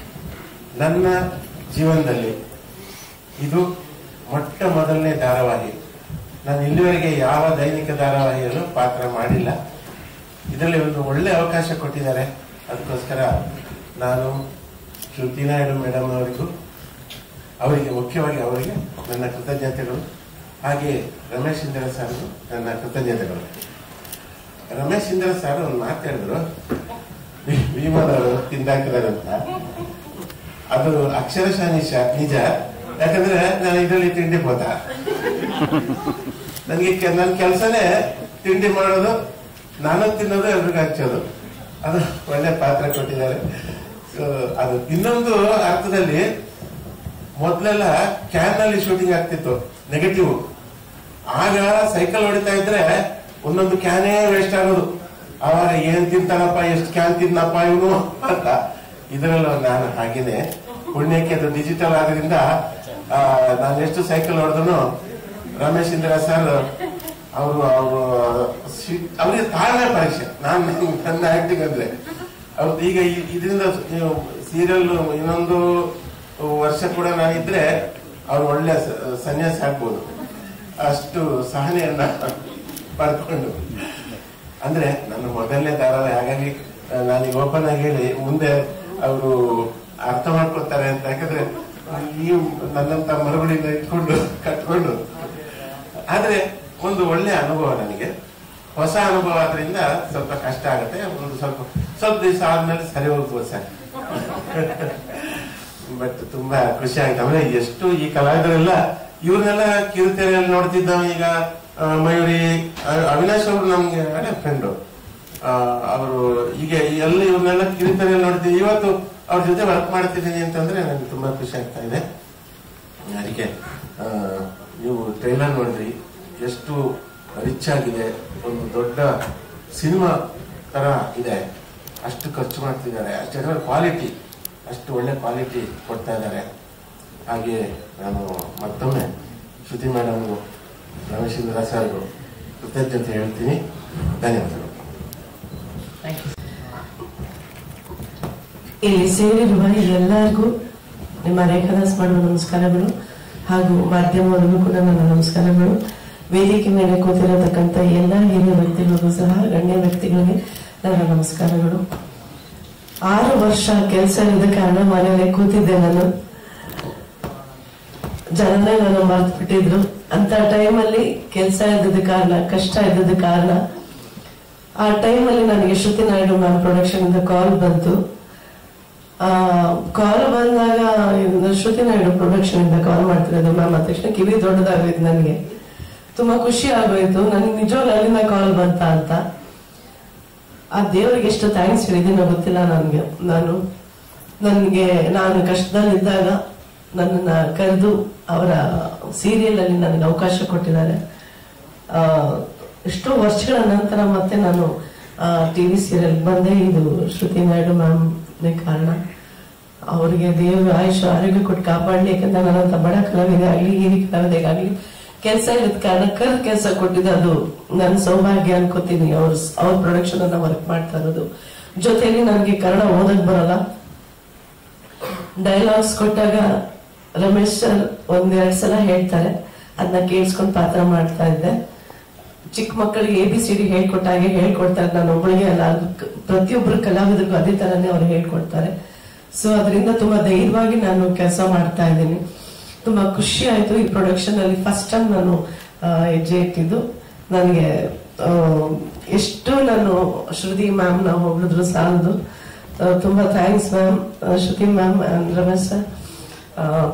ನನ್ನ ಜೀವನದಲ್ಲಿ ಇದು ಮೊಟ್ಟ ಮೊದಲನೇ ಧಾರಾವಾಹಿ. ನಾನು ಇಲ್ಲಿವರೆಗೆ ಯಾವ ದೈನಿಕ ಧಾರಾವಾಹಿಯಲ್ಲೂ ಪಾತ್ರ ಮಾಡಿಲ್ಲ. ಇದರಲ್ಲಿ ಒಂದು ಒಳ್ಳೆ ಅವಕಾಶ ಕೊಟ್ಟಿದ್ದಾರೆ. ಅದಕ್ಕೋಸ್ಕರ ನಾನು ಶ್ರುತಿ ನಾಯ್ಡು ಮೇಡಮ್ ಅವರಿಗೂ, ಅವರಿಗೆ ಮುಖ್ಯವಾಗಿ ಅವರಿಗೆ ನನ್ನ ಕೃತಜ್ಞತೆಗಳು. ಹಾಗೆ ರಮೇಶ್ ಇಂದ್ರ ಸರ್ಗೂ ನನ್ನ ಕೃತಜ್ಞತೆಗಳು. ರಮೇಶ್ ಇಂದ್ರ ಸರ್ ಒಂದು ಮಾತಾಡಿದ್ರು, ಭೀಮನವರು ತಿಂದಾಕಿದಾರಂತ. ಅದು ಅಕ್ಷರಶಃ ನಿಜ. ಯಾಕಂದ್ರೆ ನಾನು ಇದರಲ್ಲಿ ತಿಂಡಿ ಹೋದ. ನನಗೆ ನನ್ನ ಕೆಲಸನೇ ತಿಂಡಿ ಮಾಡೋದು, ನಾನು ತಿನ್ನೋದು, ಎಲ್ರಿಗೂ ಹಚ್ಚೋದು. ಅದು ಒಳ್ಳೆ ಪಾತ್ರ ಕೊಟ್ಟಿದ್ದಾರೆ. ಸೊ ಅದು ಇನ್ನೊಂದು ಅರ್ಥದಲ್ಲಿ ಮೊದಲೆಲ್ಲ ಕ್ಯಾನ್ ನಲ್ಲಿ ಶೂಟಿಂಗ್ ಆಗ್ತಿತ್ತು, ನೆಗೆಟಿವ್. ಆಗ ಸೈಕಲ್ ಹೊಡಿತಾ ಇದ್ರೆ ಒಂದೊಂದು ಕ್ಯಾನೇ ವೇಸ್ಟ್ ಆಗೋದು. ಅವಾಗ ಏನ್ ತಿಂತಾನಪ್ಪ, ಎಷ್ಟು ಕ್ಯಾನ್ ತಿನ್ನಪ್ಪ ಇವನು ಅಂತ. ಇದರಲ್ಲೂ ನಾನು ಹಾಗೇನೆ. ಪುಣ್ಯಕ್ಕೆ ಅದು ಡಿಜಿಟಲ್ ಆದ್ರಿಂದ ನಾನು ಎಷ್ಟು ಸೈಕಲ್ ಹೊಡೆದನು, ರಮೇಶ್ ಇಂದ್ರ ಸರ್ ಅವರು ಅವ್ರಿಗೆ ತಾಳ್ಮೆ ಪರೀಕ್ಷೆ. ನನ್ನ ಆಕ್ಟಿಂಗ್ ಅಂದ್ರೆ ಅವ್ರದ್ದು ಈಗ ಇದರಿಂದ ಸೀರಿಯಲ್ ಇನ್ನೊಂದು ವರ್ಷ ಕೂಡ ನಾನಿದ್ರೆ ಅವ್ರು ಒಳ್ಳೆ ಸನ್ಯಾಸ ಆಗ್ಬೋದು. ಅಷ್ಟು ಸಹನೆಯನ್ನ ಪಡ್ಕೊಂಡು, ಅಂದ್ರೆ ನನ್ನ ಮೊದಲನೇ ಧಾರಾವಾಹಿ. ಹಾಗಾಗಿ ನಾನೀಗ ಓಪನ್ ಆಗಿ ಹೇಳಿ, ಮುಂದೆ ಅವರು ಅರ್ಥ ಮಾಡ್ಕೊತಾರೆ ಅಂತ. ಯಾಕಂದ್ರೆ ನೀವು ನನ್ನಂತ ಮರುಗಳಿಂದ ಇಟ್ಕೊಂಡು ಕಟ್ಕೊಂಡು, ಆದ್ರೆ ಒಂದು ಒಳ್ಳೆ ಅನುಭವ ನನಗೆ, ಹೊಸ ಅನುಭವ ಆದ್ರಿಂದ ಸ್ವಲ್ಪ ಕಷ್ಟ ಆಗುತ್ತೆ. ಒಂದು ಸ್ವಲ್ಪ ದಿವಸ ಆದ್ಮೇಲೆ ಸರಿ ಹೋಗ್ಬೋದು ಸರ್. ಬಟ್ ತುಂಬಾ ಖುಷಿ ಆಯ್ತು. ಆಮೇಲೆ ಎಷ್ಟು ಈ ಕಲಾವಿದರೆಲ್ಲ ಇವ್ರನ್ನೆಲ್ಲ ಕಿರುತೆರೆಯಲ್ಲಿ ನೋಡ್ತಿದ್ದ. ಈಗ ಮಯೂರಿ, ಅವಿನಾಶ್ ಅವರು ನಮ್ಗೆ ಒಳ್ಳೆ ಫ್ರೆಂಡು. ಅವರು ಈಗ ಎಲ್ಲ ಇವ್ರನ್ನೆಲ್ಲ ಕಿರುತೆರೆಯಲ್ಲಿ ನೋಡ್ತಿದ್ದೆ. ಇವತ್ತು ಅವ್ರ ಜೊತೆ ವರ್ಕ್ ಮಾಡ್ತಿದ್ದೀನಿ ಅಂತಂದ್ರೆ ನನಗೆ ತುಂಬಾ ಖುಷಿ ಆಗ್ತಾ ಇದೆ. ಅದಕ್ಕೆ ನೀವು ಟ್ರೈಲರ್ ನೋಡ್ರಿ, ಎಷ್ಟು ರಿಚ್ ಆಗಿದೆ. ಒಂದು ದೊಡ್ಡ ಸಿನಿಮಾ ತರ ಇದೆ. ಅಷ್ಟು ಖರ್ಚು ಮಾಡ್ತಿದ್ದಾರೆ, ಅಷ್ಟೆಲ್ಲ ಕ್ವಾಲಿಟಿ, ಅಷ್ಟು ಒಳ್ಳೆ ಕ್ವಾಲಿಟಿ ಕೊಡ್ತಾ ಇದ್ದಾರೆ. ಹಾಗೆ ನಾನು ಮತ್ತೊಮ್ಮೆ ಶ್ರುತಿ ಮೇಡಮ್ಗೂ ರಮೇಶ್ ಇಂದ್ರ ಸರ್ಗೂ ಕೃತಜ್ಞತೆ ಹೇಳ್ತೀನಿ. ಧನ್ಯವಾದಗಳು. ಇಲ್ಲಿ ಸೇರಿರುವ ಎಲ್ಲರಿಗೂ ನಿಮ್ಮ ರೇಖಾದಾಸ್ ಮಾಡುವ ನಮಸ್ಕಾರಗಳು, ಹಾಗೂ ಮಾಧ್ಯಮವರಿಗೂ ಕೂಡ ನನ್ನ ನಮಸ್ಕಾರಗಳು. ವೇದಿಕೆ ಮೇಲೆ ಕೂತಿರತಕ್ಕಂಥ ಎಲ್ಲ ಹಿರಿಯ ವ್ಯಕ್ತಿಗಳಿಗೂ ಸಹ, ಗಣ್ಯ ವ್ಯಕ್ತಿಗಳಿಗೆ ನನ್ನ ನಮಸ್ಕಾರಗಳು. 6 ವರ್ಷ ಕೆಲಸ ಇದ್ದ ಕಾರಣ ಮನೆಯಲ್ಲಿ ಕೂತಿದ್ದೆ ನಾನು. ಜನರೇ ನಾನು ಮರ್ತು ಬಿಟ್ಟಿದ್ರು. ಅಂತ ಟೈಮಲ್ಲಿ ಕೆಲಸ ಇದ್ದದ ಕಾರಣ, ಕಷ್ಟ ಇದ್ದದ ಕಾರಣ, ಆ ಟೈಮಲ್ಲಿ ನನಗೆ ಶ್ರುತಿ ನಾಯ್ಡು ಮ್ಯಾಮ್ ಪ್ರೊಡಕ್ಷನ್ ಇಂದ ಕಾಲ್ ಬಂತು. ಕಾಲ್ ಬಂದಾಗ ಶ್ರುತಿ ನಾಯ್ಡು ಪ್ರೊಡಕ್ಷನ್ ಇಂದ ಕಾಲ್ ಮಾಡ್ತಿರೋದು ಮ್ಯಾಮ್ ಅಂದ ತಕ್ಷಣ ಕಿವಿ ದೊಡ್ಡದಾಗೋಯ್ತು. ನನಗೆ ತುಂಬಾ ಖುಷಿ ಆಗೋಯ್ತು. ನನಗೆ ನಿಜವಾಗ್ಲೂ ಅಲ್ಲಿಂದ ಕಾಲ್ ಬಂತ ಅಂತ. ಆ ದೇವರಿಗೆ ಎಷ್ಟು ಥ್ಯಾಂಕ್ಸ್ ಹೇಳಿದ್ದೀನೋ ಗೊತ್ತಿಲ್ಲ ನನಗೆ. ನಾನು ಕಷ್ಟದಲ್ಲಿದ್ದಾಗ ನನ್ನನ್ನ ಕರೆದು ಅವರ ಸೀರಿಯಲ್ ಅಲ್ಲಿ ನನಗೆ ಅವಕಾಶ ಕೊಟ್ಟಿದ್ದಾರೆ. ಎಷ್ಟೋ ವರ್ಷಗಳ ನಂತರ ಮತ್ತೆ ನಾನು ಟಿವಿ ಸೀರಿಯಲ್ ಬಂದೆ. ಇದು ಶ್ರುತಿ ನಾಯ್ಡು ಮ್ಯಾಮ್ ಕಾರಣ. ಅವರಿಗೆ ದೇವರು ಆಯುಷ್ ಆರೋಗ್ಯ ಕೊಟ್ಟು ಕಾಪಾಡಲಿ. ಯಾಕಂದ್ರೆ ನನ್ನಂತ ಬಡ ಕಲಾವಿದೆ ಆಗಲಿ ಹಿರಿಯ ಕಲಾವಿದೆಗಾಗಲಿ ಕೆಲಸ ಇಲ್ಲದ ಕಾರಣ ಕೆಲಸ ಕೊಟ್ಟಿದ್ದು ಅದು ನನ್ನ ಸೌಭಾಗ್ಯ ಅನ್ಕೋತೀನಿ. ಅವ್ರ ಪ್ರೊಡಕ್ಷನ್ ಅನ್ನ ವರ್ಕ್ ಮಾಡ್ತಾ ಇರೋದು. ಜೊತೆಲಿ ನನಗೆ ಕನ್ನಡ ಓದಕ್ ಬರಲ್ಲ. ಡೈಲಾಗ್ಸ್ ಕೊಟ್ಟಾಗ ರಮೇಶ್ ಸರ್ 1-2 ಸಲ ಹೇಳ್ತಾರೆ, ಅದನ್ನ ಕೇಳಿಸ್ಕೊಂಡು ಪಾತ್ರ ಮಾಡ್ತಾ ಇದ್ದೆ. ಚಿಕ್ಕ ಮಕ್ಕಳಿಗೆ ABCD ಹೇಳ್ಕೊಟ್ಟಾಗೆ ಹೇಳ್ಕೊಡ್ತಾರೆ. ನಾನು ಒಬ್ಬಳಿಗೆ ಅಲ್ಲ, ಪ್ರತಿಯೊಬ್ಬರು ಕಲಾವಿದರಿಗೂ ಅದೇ ತರನೇ ಅವ್ರು ಹೇಳ್ಕೊಡ್ತಾರೆ. ಸೊ ಅದರಿಂದ ತುಂಬಾ ಧೈರ್ಯವಾಗಿ ನಾನು ಕೆಲಸ ಮಾಡ್ತಾ ಇದ್ದೀನಿ. ತುಂಬಾ ಖುಷಿ ಆಯ್ತು. ಈ ಪ್ರೊಡಕ್ಷನ್ ಅಲ್ಲಿ ಫಸ್ಟ್ ಟೈಮ್ ನಾನು ಹೆಜ್ಜೆ ಇಟ್ಟಿದ್ದು. ನನಗೆ ಎಷ್ಟು ನಾನು ಶ್ರುತಿ ಮ್ಯಾಮ್ ನಾವು ಹೊಗಳಿದ್ರು ಸಾಲದು. ತುಂಬಾ thanks ma'am, Shruti ma'am and Ramesh sir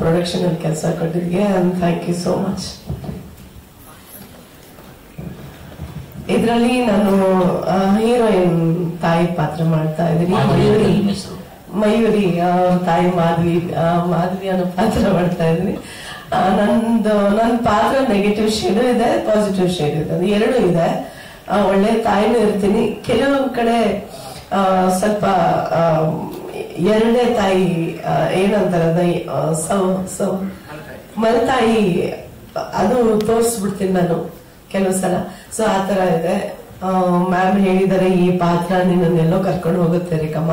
production ಅಲ್ಲಿ ಕೆಲಸ ಕೊಟ್ಟಿದ್ಗೆ. And thank you so much. ಇದರಲ್ಲಿ ನಾನು ಹೀರೋಯಿನ್ ತಾಯಿ ಪಾತ್ರ ಮಾಡ್ತಾ ಇದ್ದೀನಿ. ಮಯೂರಿ ತಾಯಿ ಮಾಧವಿ ಅನ್ನೋ ಪಾತ್ರ ಮಾಡ್ತಾ ಇದ್ದೀನಿ. ನನ್ನ ಪಾತ್ರ ನೆಗೆಟಿವ್ ಶೇಡ್ ಇದೆ, ಪಾಸಿಟಿವ್ ಶೇಡ್ ಇದೆ, ಅದು ಎರಡೂ ಇದೆ. ಒಳ್ಳೆ ತಾಯಿನೂ ಇರ್ತೀನಿ. ಕೆಲವೊಂದ್ ಕಡೆ ಸ್ವಲ್ಪ ಎರಡನೇ ತಾಯಿ ಏನಂತಾರೆ ಮಲ್ತಾಯಿ ಅದು ತೋರಿಸ್ಬಿಡ್ತೀನಿ ನಾನು ಕೆಲವು ಸಲ. ಸೊ ಆತರ ಇದೆ. ಮ್ಯಾಮ್ ಹೇಳಿದಾರೆ ಈ ಪಾತ್ರ ನಿನ್ನೆಲ್ಲೋ ಕರ್ಕೊಂಡು ಹೋಗುತ್ತೆ ರೇಖಮ್ಮ,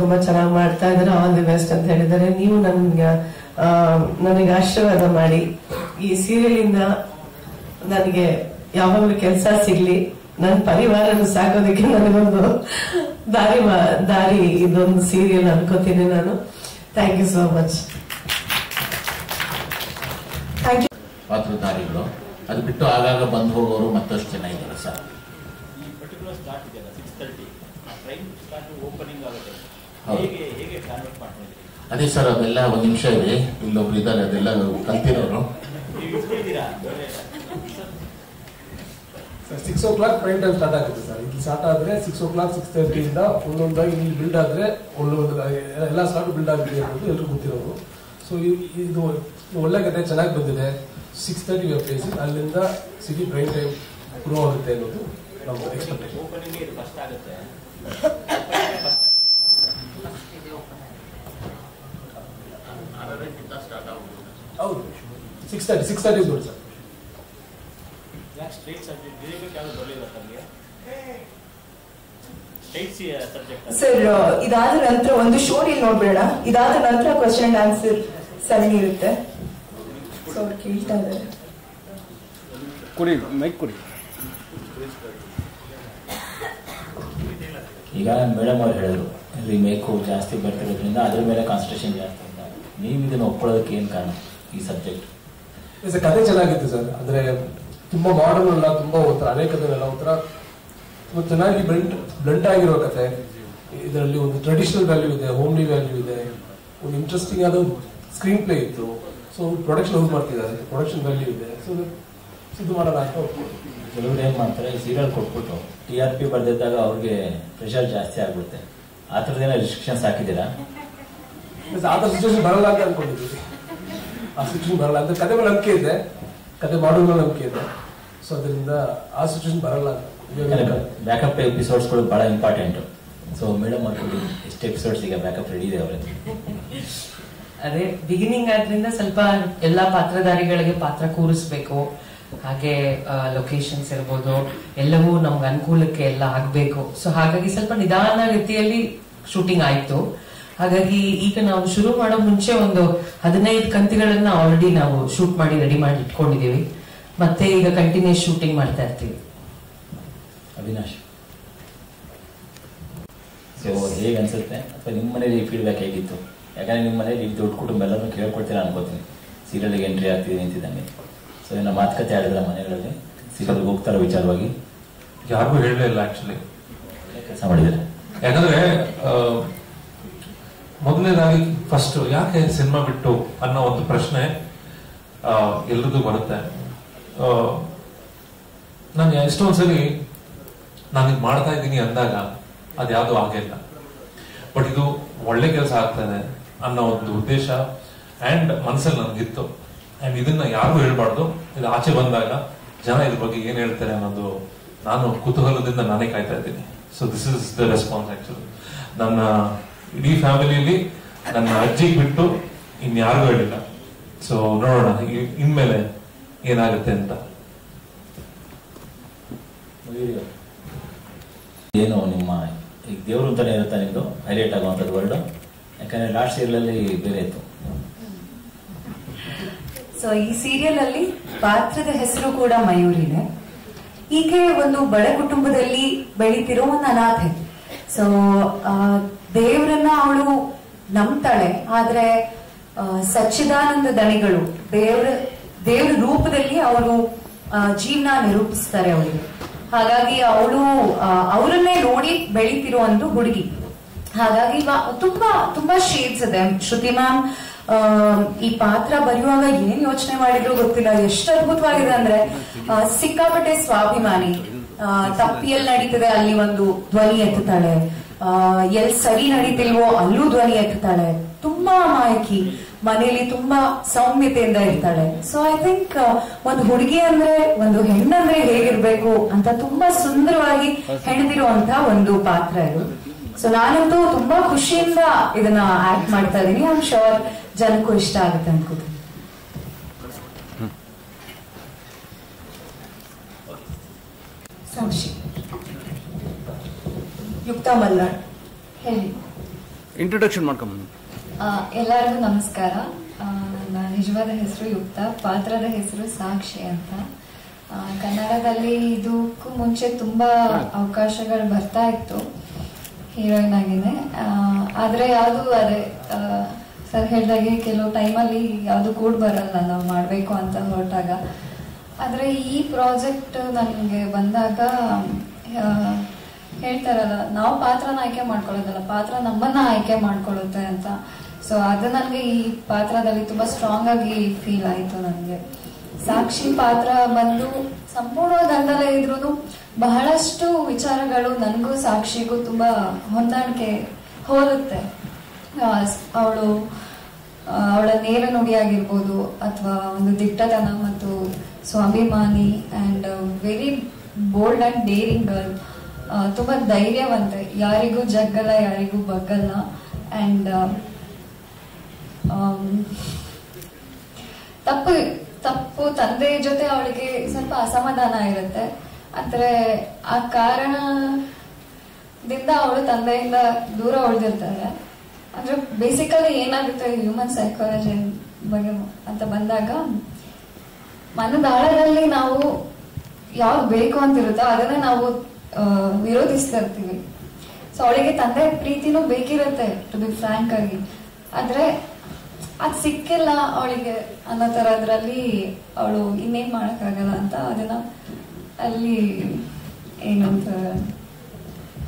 ತುಂಬಾ ಚೆನ್ನಾಗಿ ಮಾಡ್ತಾ ಇದ್ದಾರೆ, ಆಲ್ ದಿ ಬೆಸ್ಟ್ ಅಂತ ಹೇಳಿದ್ದಾರೆ. ನೀವು ನನಗೆ ಆಶೀರ್ವಾದ ಮಾಡಿ ಈ ಸೀರಿಯಲ್ ಇಂದ ನನಗೆ ಯಾವಾಗಲೂ ಕೆಲಸ ಸಿಗ್ಲಿ, ನನ್ನ ಪರಿವಾರನ ಸಾಕೋದಕ್ಕೆ ನನಗೊಂದು ದಾರಿ ಇದೊಂದು ಸೀರಿಯಲ್ ಅನ್ಕೋತೀನಿ ನಾನು. Thank you so much. ಪಾತ್ರಧಾರಿಗಳು ಅದು ಬಿಟ್ಟು ಆಗಾಗ ಬಂದು ಹೋಗೋರು ಮತ್ತಷ್ಟು ಜನ ಇದ್ದಾರೆ ಸರ್. ಅದೇ ಸರ್, ಅದೆಲ್ಲ ಒಂದು ನಿಮಿಷ ಇದೆ. ಇಲ್ಲೊಬ್ರು ಇದ್ದಾರೆ, ಅದೆಲ್ಲ ಕಲ್ತಿರೋರು. 6 o'clock ಪ್ರೈಮ್ ಟೈಮ್ ಸ್ಟಾರ್ಟ್ ಆಗುತ್ತೆ ಸರ್. ಇಲ್ಲಿ ಸ್ಟಾರ್ಟ್ ಆದ್ರೆ 6 o'clock 6:30 ಇಂದ ಒಂದೊಂದಾಗಿ ಇಲ್ಲಿ ಬಿಲ್ಡ್ ಆದ್ರೆ ಎಲ್ಲ ಸ್ಟಾರ್ಟ್ ಬಿಲ್ಡ್ ಆಗುತ್ತೆ ಅನ್ನೋದು ಎಲ್ರಿಗೂ ಗೊತ್ತಿರೋದು. ಸೊ ಇದು ಒಳ್ಳೆ ಕತೆ ಚೆನ್ನಾಗಿ ಬಂದಿದೆ. 6:30 ವೆಬ್ ಪೇಜ್, ಅಲ್ಲಿಂದ ಸಿಟಿ ಪ್ರೈಮ್ ಟೈಮ್ ಗ್ರೋ ಆಗುತ್ತೆ ಅನ್ನೋದು ನಮ್ಮ ಎಕ್ಸ್ಪೆಕ್ಟೇಷನ್. ಹೌದು, 6:30 ಗುಡ್ ಸರ್. ಸರ್ ಇದಾದ ನಂತರ ಒಂದು ಶೋ ಇಲ್ಲಿ ನೋಡ್ಬೇಡ. ಇದಾದ ನಂತರ ಕ್ವಶನ್ ಅಂಡ್ ಆನ್ಸರ್ ಸರಣಿ ಇರುತ್ತೆ. ಸೊ ಅವ್ರು ಕೇಳ್ತಾ ಇದ್ದಾರೆ. ಈಗ ಮೇಡಮ್ ಅವ್ರು ಹೇಳಿದ್ರು ರಿಮೇಕು ಜಾಸ್ತಿ ಬರ್ತಿರೋದ್ರಿಂದ ಅದ್ರ ಮೇಲೆ ಕಾನ್ಸಂಟ್ರೇಷನ್ ಜಾಸ್ತಿ ಅಂತ. ನೀವು ಇದನ್ನು ಒಪ್ಕೊಳ್ಳೋದಕ್ಕೆ ಏನು ಕಾರಣ ಈ ಸಬ್ಜೆಕ್ಟ್? ಕತೆ ಚೆನ್ನಾಗಿತ್ತು ಸರ್. ಅಂದ್ರೆ ತುಂಬಾ ಮಾಡರ್ನ್ ಅಲ್ಲ, ತುಂಬಾ ಒಂಥರ ಅನೇಕದನ್ನೆಲ್ಲ ಒಂಥರ ತುಂಬಾ ಚೆನ್ನಾಗಿ ಬ್ಲಂಟ್ ಆಗಿರೋ ಕತೆ. ಇದರಲ್ಲಿ ಒಂದು ಟ್ರೆಡಿಷನಲ್ ವ್ಯಾಲ್ಯೂ ಇದೆ, ಹೋಮ್ಲಿ ವ್ಯಾಲ್ಯೂ ಇದೆ, ಒಂದು ಇಂಟ್ರೆಸ್ಟಿಂಗ್ ಆದ ಸ್ಕ್ರೀನ್ ಪ್ಲೇ ಇತ್ತು. ಸೊ ಪ್ರೊಡಕ್ಷನ್ ಹೋಗಿ ಮಾಡ್ತಿದ್ದಾರೆ, ಪ್ರೊಡಕ್ಷನ್ ವ್ಯಾಲ್ಯೂ ಇದೆ. ಸೊ ಇದು ಮಾಡೋಣ ಅಂತ. ಕೆಲವರು ಏನ್ ಮಾಡ್ತಾರೆ, ಸೀರಿಯಲ್ ಕೊಟ್ಬಿಟ್ಟು TRP ಬರ್ದಿದ್ದಾಗ ಅವ್ರಿಗೆ ಪ್ರೆಷರ್ ಜಾಸ್ತಿ ಆಗ್ಬಿಡುತ್ತೆ. ಆ ಥರದ್ದೇನೋ ರಿಸ್ಟ್ರಿಕ್ಷನ್ಸ್ ಹಾಕಿದ್ದೀರಾ? ಆ ಥರ ಸಿಚುವೇಶನ್ ಬರಲ್ಲ ಅಂತ ಅನ್ಕೊಂಡಿದ್ದೀವಿ. ಆ ಸಿಚುವೇಶನ್ ಬರಲ್ಲ ಅಂತ ಕತೆ ಮೇಲೆ ನಂಬಿಕೆ ಇದೆ, ಕತೆ ಮಾಡೋದ್ರ ನಂಬಿಕೆ ಇದೆ. ಸೊ ಅದರಿಂದ ಆ ಸಿಚುವೇಶನ್ ಬರಲ್ಲ ಅಂತ. ಬ್ಯಾಕಪ್ ಎಪಿಸೋಡ್ಸ್ಗಳು ಬಹಳ ಇಂಪಾರ್ಟೆಂಟ್. ಸೊ ಮೇಡಮ್ ಮಾಡ್ಕೊಂಡು ಎಷ್ಟು ಎಪಿಸೋಡ್ಸ್ ಈಗ ಬ್ಯಾಕಪ್ ರೆಡಿ ಇದೆ ಅವರೇ? ಅದೇ ಬಿಗಿನಿಂಗ್ ಆದ್ರಿಂದ ಸ್ವಲ್ಪ ಎಲ್ಲಾ ಪಾತ್ರಧಾರಿಗಳಿಗೆ ಪಾತ್ರ ಕೂರಿಸ್ಬೇಕು. ಹಾಗೆ ಲೊಕೇಶನ್ಸ್ ಇರ್ಬೋದು, ಎಲ್ಲವೂ ನಮ್ಗೆ ಅನುಕೂಲಕ್ಕೆ ಎಲ್ಲ ಆಗ್ಬೇಕು. ಸೊ ಹಾಗಾಗಿ ಸ್ವಲ್ಪ ನಿಧಾನ ರೀತಿಯಲ್ಲಿ ಶೂಟಿಂಗ್ ಆಯ್ತು. ಹಾಗಾಗಿ ಈಗ ನಾವು ಶುರು ಮಾಡೋ ಮುಂಚೆ ಒಂದು 15 ಕಂತಿಗಳನ್ನ ಆಲ್ರೆಡಿ ನಾವು ಶೂಟ್ ಮಾಡಿ ರೆಡಿ ಮಾಡಿ ಇಟ್ಕೊಂಡಿದೀವಿ. ಮತ್ತೆ ಈಗ ಕಂಟಿನ್ಯೂಸ್ ಶೂಟಿಂಗ್ ಮಾಡ್ತಾ ಇರ್ತೀವಿ. ಅವಿನಾಶ್, ಸೊ ಹೇಗೆ ಅನ್ಸುತ್ತೆ ಅಥವಾ ನಿಮ್ಮ ಮನೇಲಿ ಫೀಡ್ಬ್ಯಾಕ್ ಹೇಗಿತ್ತು? ಯಾಕಂದ್ರೆ ನಿಮ್ಮ ಮನೇಲಿ ದೊಡ್ಡ ಕುಟುಂಬ ಎಲ್ಲರೂ ಕೇಳ್ಕೊಳ್ತೀರಾ ಅನ್ಕೋತೀನಿ. ಸೀರಿಯಲ್ಗೆ ಎಂಟ್ರಿ ಆಗ್ತಿದೆ ನಿಂತಿದ್ದಂಗೆ. ಸೊ ಏನೋ ಮಾತುಕತೆ ಆಡಿದ್ರ ಮನೆಗಳಲ್ಲಿ ಸೀರಿಯಲ್ಗೆ ಹೋಗ್ತಾರೋ ವಿಚಾರವಾಗಿ? ಯಾರಿಗೂ ಹೇಳಲೇ ಇಲ್ಲ ಆಕ್ಚುಲಿ. ಕೆಲಸ ಮಾಡಿದ್ದಾರೆ. ಯಾಕಂದ್ರೆ ಮೊದಲನೇದಾಗಿ ಫಸ್ಟ್ ಯಾಕೆ ಸಿನಿಮಾ ಬಿಟ್ಟು ಅನ್ನೋ ಒಂದು ಪ್ರಶ್ನೆ ಎಲ್ರಿಗೂ ಬರುತ್ತೆ. ನಾನು ಎಷ್ಟೊಂದ್ಸಲಿ ನಾನು ಇದು ಮಾಡ್ತಾ ಇದ್ದೀನಿ ಅಂದಾಗ ಅದ್ಯಾವುದೂ ಆಗೇ ಇಲ್ಲ. ಬಟ್ ಇದು ಒಳ್ಳೆ ಕೆಲಸ ಆಗ್ತದೆ ಅನ್ನೋ ಒಂದು ಉದ್ದೇಶ ಅಂಡ್ ಮನಸ್ಸಲ್ಲಿ ನನಗಿತ್ತು. ಅಂಡ್ ಇದನ್ನ ಯಾರಿಗೂ ಹೇಳ್ಬಾರ್ದು, ಇದು ಆಚೆ ಬಂದಾಗ ಜನ ಇದ್ರ ಬಗ್ಗೆ ಏನ್ ಹೇಳ್ತಾರೆ ಅನ್ನೋದು ನಾನು ಕುತೂಹಲದಿಂದ ನಾನೇ ಕಾಯ್ತಾ ಇದ್ದೀನಿ. So this is the response. Actually ನನ್ನ ಇಡೀ ಫ್ಯಾಮಿಲಿಯಲ್ಲಿ ನನ್ನ ಅಜ್ಜಿಗೆ ಬಿಟ್ಟು ಇನ್ಯಾರಿಗೂ ಹೇಳಿಲ್ಲ. ಸೊ ನೋಡೋಣ ಇನ್ಮೇಲೆ ಏನಾಗುತ್ತೆ ಅಂತ. ಏನು ನಿಮ್ಮ ಈಗ ದೇವ್ರು ಅಂತಾನೆ ಇರುತ್ತಾ ನಿಮ್ದು ಹೈಲೈಟ್ ಆಗುವಂಥದ್ದು ವರ್ಡ್? ಯಾಕಂದ್ರೆ ಲಾಸ್ಟ್ ಸೀರಿಯಲ್ ಬೇರೆ ಇತ್ತು. ಸೊ ಈ ಸೀರಿಯಲ್ ಅಲ್ಲಿ ಪಾತ್ರದ ಹೆಸರು ಕೂಡ ಮಯೂರಿನೇ. ಈಕೆ ಒಂದು ಬಡ ಕುಟುಂಬದಲ್ಲಿ ಬೆಳೀತಿರೋ ಒಂದು ಅನಾಥೆ. ಸೊ ದೇವರನ್ನ ಅವಳು ನಂಬ್ತಾಳೆ, ಆದ್ರೆ ಸಚ್ಚಿದಾನಂದ ದಣಿಗಳು ದೇವ್ರ ರೂಪದಲ್ಲಿ ಅವರು ಜೀವನ ನಿರೂಪಿಸ್ತಾರೆ ಅವಳಿಗೆ. ಹಾಗಾಗಿ ಅವರನ್ನೇ ನೋಡಿ ಬೆಳೀತಿರೋ ಒಂದು ಹುಡುಗಿ. ಹಾಗಾಗಿ ತುಂಬಾ ಶೇಡ್ಸ್ ಇದೆ. ಶ್ರುತಿ ಮ್ಯಾಮ್ ಈ ಪಾತ್ರ ಬರೆಯುವಾಗ ಏನ್ ಯೋಚನೆ ಮಾಡಿದ್ರು ಗೊತ್ತಿಲ್ಲ, ಎಷ್ಟು ಅದ್ಭುತವಾಗಿದೆ ಅಂದ್ರೆ ಸಿಕ್ಕಾಪಟ್ಟೆ ಸ್ವಾಭಿಮಾನಿ. ತಪ್ಪಿ ಎಲ್ಲಿ ನಡೀತದೆ ಅಲ್ಲಿ ಒಂದು ಧ್ವನಿ ಎತ್ತುತ್ತಾಳೆ, ಎಲ್ಲಿ ಸರಿ ನಡೀತಿಲ್ವೋ ಅಲ್ಲೂ ಧ್ವನಿ ಎತ್ತುತ್ತಾಳೆ. ತುಂಬಾ ಅಮಾಯಕಿ, ಮನೆಯಲ್ಲಿ ತುಂಬಾ ಸೌಮ್ಯತೆಯಿಂದ ಇರ್ತಾಳೆ. ಸೊ ಐ ಥಿಂಕ್ ಒಂದು ಹುಡುಗಿ ಅಂದ್ರೆ, ಒಂದು ಹೆಣ್ಣಂದ್ರೆ ಹೇಗಿರ್ಬೇಕು ಅಂತ ತುಂಬಾ ಸುಂದರವಾಗಿ ಹೆಣೆದಿರುವಂತ ಒಂದು ಪಾತ್ರ ಇದು. ಸೊ ನಾನಂತೂ ತುಂಬಾ ಖುಷಿಯಿಂದ ಇದನ್ನ ಆಕ್ಟ್ ಮಾಡ್ತಾ ಇದ್ದೀನಿ. ಐ ಆಮ್ ಶೋರ್ ಜನಕ್ಕೂ ಇಷ್ಟ ಆಗುತ್ತೆ ಅನ್ಕೋತೀನಿ. ಸಾಕ್ಷಿ ಯುಕ್ತಾ ಮಲ್ನಾಡ್ ಹೇಳಿ. ಇಂಟ್ರೊಡಕ್ಷನ್ ಮಾಡ್ಕೊಂಬ. ಎಲ್ಲರಿಗೂ ನಮಸ್ಕಾರ. ನನ್ನ ನಿಜವಾದ ಹೆಸರು ಯುಕ್ತ, ಪಾತ್ರದ ಹೆಸರು ಸಾಕ್ಷಿ ಅಂತ. ಕನ್ನಡದಲ್ಲಿ ಇದಕ್ಕೂ ಮುಂಚೆ ತುಂಬಾ ಅವಕಾಶಗಳು ಬರ್ತಾ ಇತ್ತು ಹೀರೋಯಿನ್ ಆಗಿನೇ. ಆದ್ರೆ ಯಾವುದು ಅದೇ ಸರ್ ಹೇಳ್ದಾಗೆ ಕೆಲವು ಟೈಮಲ್ಲಿ ಯಾವುದು ಕೂಡ ಬರಲ್ಲ ನಾವು ಮಾಡಬೇಕು ಅಂತ ಹೊರಟಾಗ. ಆದ್ರೆ ಈ ಪ್ರಾಜೆಕ್ಟ್ ನನಗೆ ಬಂದಾಗ ಹೇಳ್ತಾರಲ್ಲ, ನಾವು ಪಾತ್ರನ ಆಯ್ಕೆ ಮಾಡ್ಕೊಳ್ಳೋದಲ್ಲ, ಪಾತ್ರ ನಮ್ಮನ್ನ ಆಯ್ಕೆ ಮಾಡ್ಕೊಳ್ಳುತ್ತೆ ಅಂತ. ಸೊ ಅದು ನನಗೆ ಈ ಪಾತ್ರದಲ್ಲಿ ತುಂಬಾ ಸ್ಟ್ರಾಂಗ್ ಆಗಿ ಫೀಲ್ ಆಯ್ತು ನನಗೆ. ಸಾಕ್ಷಿ ಪಾತ್ರ ಬಂದು ಸಂಪೂರ್ಣ ಗಂಧಲ ಇದ್ರೂ ಬಹಳಷ್ಟು ವಿಚಾರಗಳು ನನಗೂ ಸಾಕ್ಷಿಗೂ ತುಂಬಾ ಹೊಂದಾಣಿಕೆ ಹೋಲುತ್ತೆ. ಅವಳ ನೇರ ನುಡಿಯಾಗಿರ್ಬೋದು, ಅಥವಾ ಒಂದು ದಿಟ್ಟತನ ಮತ್ತು ಸ್ವಾಭಿಮಾನಿ and very bold and daring girl. ತುಂಬಾ ಧೈರ್ಯವಂತೆ, ಯಾರಿಗೂ ಜಗ್ಗಲ್ಲ, ಯಾರಿಗೂ ಬಗ್ಗಲ್ಲ. ಅಂಡ್ ತಪ್ಪು ತಂದೆ ಜೊತೆ ಅವಳಿಗೆ ಸ್ವಲ್ಪ ಅಸಮಾಧಾನ ಇರುತ್ತೆ. ಆದ್ರೆ ಆ ಕಾರಣದಿಂದ ಅವಳು ತಂದೆಯಿಂದ ದೂರ ಉಳಿದಿರ್ತಾಳೆ. ಅಂದ್ರೆ ಬೇಸಿಕಲಿ ಏನಾಗುತ್ತೆ ಹ್ಯೂಮನ್ ಸೈಕಾಲಜಿ ಬಗ್ಗೆ ಅಂತ ಬಂದಾಗ, ಮನದಾಳದಲ್ಲಿ ನಾವು ಯಾವ್ದು ಬೇಕು ಅಂತಿರುತ್ತೋ ಅದನ್ನ ನಾವು ವಿರೋಧಿಸ್ತಾ ಇರ್ತೀವಿ. ಸೊ ಅವಳಿಗೆ ತಂದೆ ಪ್ರೀತಿನೂ ಬೇಕಿರುತ್ತೆ, ಟು ಬಿ ಫ್ರಾಂಕ್ ಆಗಿ. ಆದ್ರೆ ಅದ್ ಸಿಕ್ಕಿಲ್ಲ ಅವಳಿಗೆ ಅನ್ನೋ ತರದ್ರಲ್ಲಿ ಅವಳು ಇನ್ನೇನ್ ಮಾಡಕ್ಕಾಗಲ್ಲ ಅಂತ ಅದನ್ನ ಅಲ್ಲಿ ಏನಂತ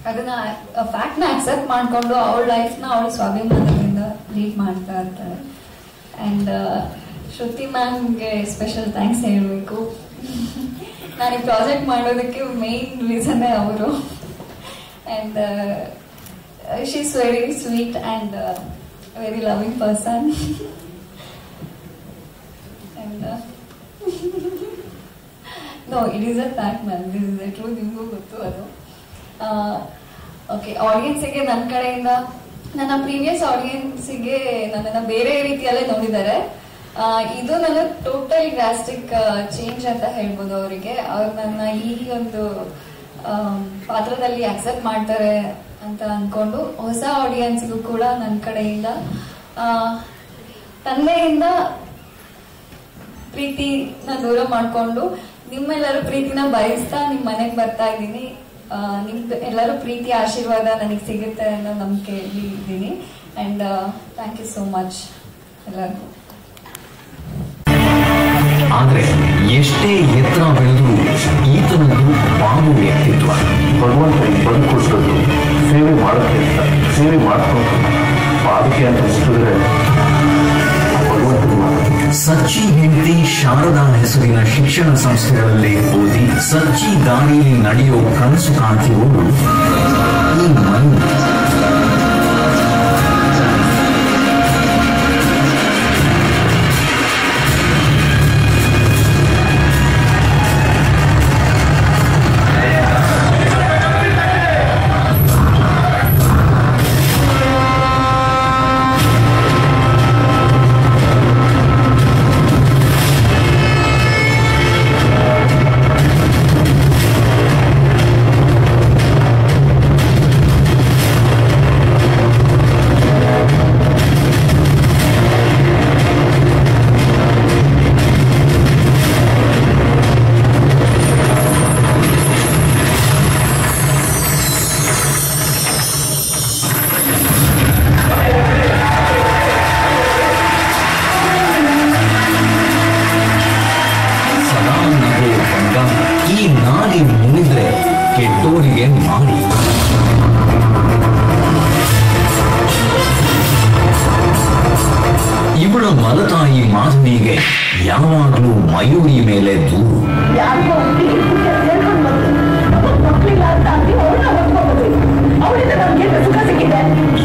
ಅದನ್ನ ಫ್ಯಾಕ್ಟ್ ನ ಅಕ್ಸೆಪ್ಟ್ ಮಾಡ್ಕೊಂಡು ಅವಳ ಲೈಫ್ ನ ಅವಳು ಸ್ವಾಭಿಮಾನದಿಂದ ಲೀಡ್ ಮಾಡ್ತಾ ಇರ್ತಾಳೆ. ಅಂಡ್ ಶ್ರುತಿ ಮ್ಯಾಮ್ಗೆ ಸ್ಪೆಷಲ್ ಥ್ಯಾಂಕ್ಸ್ ಹೇಳ್ಬೇಕು. ನಾನು ಈ ಪ್ರಾಜೆಕ್ಟ್ ಮಾಡೋದಕ್ಕೆ ಮೇನ್ ರೀಸನ್ ಅವರು. And she is very sweet and very loving person. And no, it is a fact ma'am, this is a truth. ನಿಮಗೂ ಗೊತ್ತು ಅದು. ಓಕೆ, ಆಡಿಯನ್ಸಿಗೆ ನನ್ನ ಕಡೆಯಿಂದ, ನನ್ನ ಪ್ರೀವಿಯಸ್ ಆಡಿಯನ್ಸಿಗೆ ನನ್ನನ್ನ ಬೇರೆ ರೀತಿಯಲ್ಲೇ ನೋಡಿದ್ದಾರೆ. ಇದು ನನ್ನ ಟೋಟಲ್ ಡ್ರಾಸ್ಟಿಕ್ ಚೇಂಜ್ ಅಂತ ಹೇಳ್ಬೋದು ಅವರಿಗೆ. ಅವ್ರು ನನ್ನ ಈ ಒಂದು ಪಾತ್ರದಲ್ಲಿ ಅಕ್ಸೆಪ್ಟ್ ಮಾಡ್ತಾರೆ ಅಂತ ಅನ್ಕೊಂಡು, ಹೊಸ ಆಡಿಯನ್ಸ್ಗೂ ಕೂಡ ನನ್ನ ಕಡೆಯಿಂದ ತಂದೆಯಿಂದ ಪ್ರೀತಿನ ದೂರ ಮಾಡ್ಕೊಂಡು ನಿಮ್ಮೆಲ್ಲರೂ ಪ್ರೀತಿನ ಬಯಸ್ತಾ ನಿಮ್ ಮನೆಗೆ ಬರ್ತಾ ಇದ್ದೀನಿ. ನಿಮ್ದು ಎಲ್ಲರೂ ಪ್ರೀತಿ ಆಶೀರ್ವಾದ ನನಗೆ ಸಿಗುತ್ತೆ ಅನ್ನೋ ನಂಬಿಕೆಯಲ್ಲಿ ಇದ್ದೀನಿ. And thank you so much ಎಲ್ಲರಿಗೂ. ಆದ್ರೆ ಎಷ್ಟೇ ಎತ್ತರ ಬೆಳೆದು ಈತನದ್ದು ಬಾಬು ವ್ಯಕ್ತಿತ್ವ. ಭಗವಂತನಿಗೆ ಬದುಕೊಟ್ಟದ್ದು ಸೇವೆ ಮಾಡೋಕ್ಕೆ ಅಂತ, ಸೇವೆ ಮಾಡ್ಕೊಂಡು ಅದಕ್ಕೆ ಅಂತ ಮುಟ್ಟಿದ್ರೆ ಸಚ್ಚಿ ಹೆಂಡತಿ ಶಾರದಾ ಹೆಸರಿನ ಶಿಕ್ಷಣ ಸಂಸ್ಥೆಗಳಲ್ಲಿ ಓದಿ ಸಚ್ಚಿ ದಾರಿಯಲ್ಲಿ ನಡೆಯೋ ಕನಸು ಕಾಣ್ತಿರುವುದು ಈ ಮನೆ. ಇವಳ ಮಲತಾಯಿ ಮಾಧವಿಗೆ ಯಾವಾಗಲೂ ಮಯೂರಿ ಮೇಲೆ ದೂರು.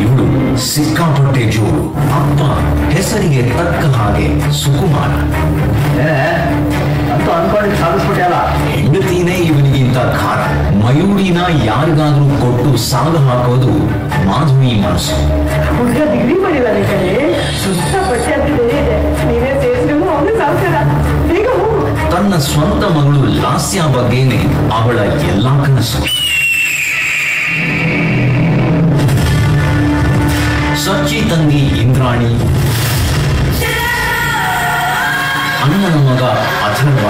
ಇವಳು ಸಿಕ್ಕಾಪಟ್ಟೆ ಜೋರು. ಅಪ್ಪ ಹೆಸರಿಗೆ ತಕ್ಕ ಹಾಗೆ ಸುಕುಮಾರ. ಹೆಂಡತಿನೇ ಇವನಿಗಿಂತ ಖಾರ. ಮಯೂರಿನ ಯಾರಿಗಾದ್ರೂ ಕೊಟ್ಟು ಸಾಗ ಹಾಕೋದು ಮಾಧವಿ ಮನಸ್ಸು. ತನ್ನ ಸ್ವಂತ ಮಗಳು ಲಾಸ್ಯ ಬಗ್ಗೆನೆ ಅವಳ ಎಲ್ಲಾ ಕನಸು. ಸಚ್ಚಿ ತಂಗಿ ಇಂದ್ರಾಣಿ, ಅಣ್ಣನ ಮಗ ಅಥರ್ವ,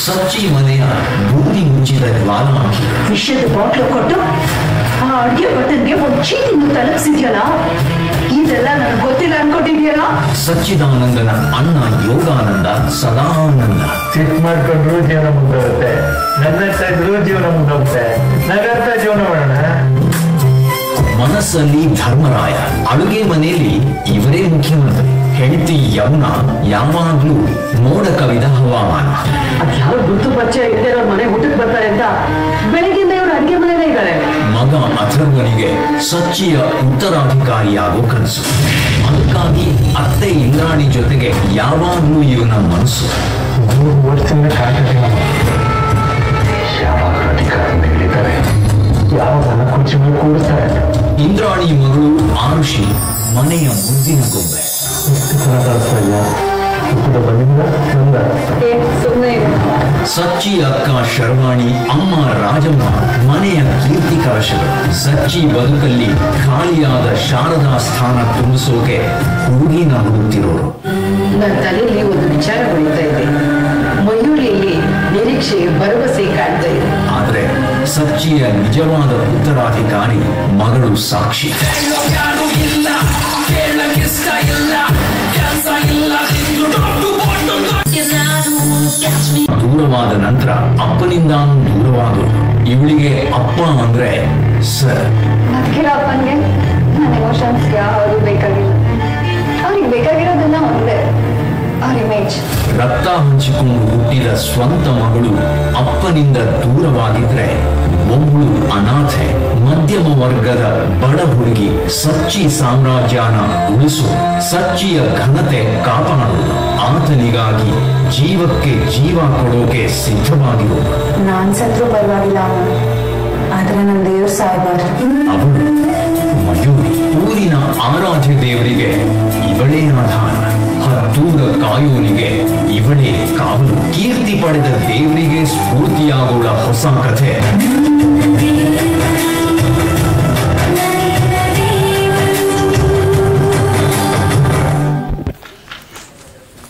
ಸಚ್ಚಿ ಮನೆಯ ಬೂದಿ ಮುಚ್ಚಿದ ಜ್ವಾಲಾಮುಖಿ. ವಿಷಯದ ಬಾಟ್ಲು ಕೊಟ್ಟು ಆ ಅಡ್ಗೆ ಬಟ್ಟನ್ಗೆ ಒಂದು ಚೀಟಿಂದು ತಲುಪಿಸಿದ್ಯಲ್ಲ, ಇದೆಲ್ಲ ನನಗೆ ಗೊತ್ತಿಲ್ಲ ಅನ್ಕೊಂಡಿದ್ಯಲ್ಲ. ಸಚ್ಚಿದಾನಂದನ ಅಣ್ಣ ಯೋಗಾನಂದ ಸದಾನಂದ. ಚಿಕ್ಕ ಮಾಡ್ಕೊಂಡ್ರು ಜೀವನ ಮುಂದೋಗುತ್ತೆ, ನಗ್ನಗ್ತಾ ಇದ್ರು ಜೀವನ ಮುಂದೋಗುತ್ತೆ, ನಗಾಡ್ತಾ ಜೀವನ ಮಾಡೋಣ. ಮನಸ್ಸಲ್ಲಿ ಧರ್ಮರಾಯ, ಅಡುಗೆ ಮನೆಯಲ್ಲಿ ಇವರೇ ಮುಖ್ಯಮಂತ್ರಿ. ಹೆಂಡತಿ ಯಮುನ ಯಾವಾಗ್ಲೂ ಮೋಡ ಕವಿದ ಹವಾಮಾನ. ಅದ್ಯಾವ ಗುರುತು ಪರಿಚಯ ಇಲ್ಲದೆ ಅವ್ರ ಮನೆ ಊಟಕ್ಕೆ ಬರ್ತಾರೆ ಅಂತ ಬೆಳಗ್ಗೆಯಿಂದ ಇವರು ಅಡುಗೆ ಮನೆಯಲ್ಲೇ ಇದ್ದಾರೆ. ಮಗ ಅಥರ್ವನಿಗೆ ಸಚ್ಚಿಯ ಉತ್ತರಾಧಿಕಾರಿಯಾಗೋ ಕನಸು. ಅದಕ್ಕಾಗಿ ಅತ್ತೆ ಇಂದ್ರಾಣಿ ಜೊತೆಗೆ ಯಾವಾಗ್ಲೂ ಇವನ ಮನಸ್ಸು. 3 ವರ್ಷದಿಂದ ಕಾಯ್ತಿದ್ದೀವಿ. ಯಾವಾಗ ಅಧಿಕಾರ ನೀಡಿದ್ದಾರೆ, ಯಾವಾಗ ಕುರ್ಚಿ ಮೇಲೆ ಕೂಡಿಸ್ತಾರೆ. ಇಂದ್ರಾಣಿ ಮಗಳು ಆರುಷಿ ಮನೆಯ ಮುದ್ದಿನ ಗೊಂಬೆ. ಸಚ್ಚಿ ಅಕ್ಕ ಶರ್ವಾಣಿ, ಅಮ್ಮ ರಾಜಮ್ಮ ಮನೆಯ ಕೀರ್ತಿ ಕಲಶಗಳು. ಸಚ್ಚಿ ಬದುಕಲ್ಲಿ ಖಾಲಿಯಾದ ಶಾರದಾ ಸ್ಥಾನ ತುಂಬಿಸೋಕೆ ಹುಡುಗಿನ ಹುಡುಕ್ತಿರೋರು. ನನ್ನ ತಲೆಯಲ್ಲಿ ಒಂದು ವಿಚಾರ ಬೆಳೀತಾ ಇದೆ. ಮಯೂರಿಯಲ್ಲಿ ನಿರೀಕ್ಷೆ ಭರವಸೆ ಕಾಣ್ತಾ ಇದೆ. ಆದ್ರೆ ಸಚ್ಚಿಯ ನಿಜವಾದ ಉತ್ತರಾಧಿಕಾರಿ ಮಗಳು ಸಾಕ್ಷಿ. ದೂರವಾದ ನಂತರ ಅಪ್ಪನಿಂದ ದೂರವಾದರು. ಇವಳಿಗೆ ಅಪ್ಪ ಅಂದ್ರೆ ಸರ್. ನಕ್ಕಿರೋ ಅಪ್ಪನ್ಗೆ ನನ್ನ ಎಮೋಷನ್ಸ್ಗೆ ಅವ್ರಿಗೆ ಬೇಕಾಗಿಲ್ಲ. ಅವ್ರಿಗೆ ಬೇಕಾಗಿರೋದನ್ನ ಒಂದೇ, ಅವ್ರ ಇಮೇಜ್. ರಕ್ತ ಹಂಚಿಕೊಂಡು ಹುಟ್ಟಿದ ಸ್ವಂತ ಮಗಳು ಅಪ್ಪನಿಂದ ದೂರವಾಗಿದ್ರೆ ಒಬ್ಬಳು ಅನಾಥೆ. ಮಧ್ಯಮ ವರ್ಗದ ಬಡ ಹುಡುಗಿ ಸಚ್ಚಿ ಸಾಮ್ರಾಜ್ಯನ ಉಳಿಸು, ಸಚ್ಚಿಯ ಘನತೆ ಕಾಪಾಡೋದು, ಆತನಿಗಾಗಿ ಜೀವಕ್ಕೆ ಜೀವ ಕೊಡೋಕೆ ಸಿದ್ಧವಾಗಿರು. ನಾನ್ ಸತ್ರು ಪರವಾಗಿಲ್ಲ, ಆದ್ರೆ ನನ್ನ ದೇವ್ರು ಸಾಯ್ಬಾರ್ದು. ಅವಳು ಮಯೂರಿ. ಊರಿನ ಆರಾಧ್ಯ ದೇವರಿಗೆ ಇವಳೇ ಆಧಾರ. ಹತ್ತೂರ ಕಾಯೋನಿಗೆ ಇವಳೇ ಕಾವಲು. ಕೀರ್ತಿ ಪಡೆದ ದೇವರಿಗೆ ಸ್ಫೂರ್ತಿಯಾಗೋಳ ಹೊಸ ಕಥೆ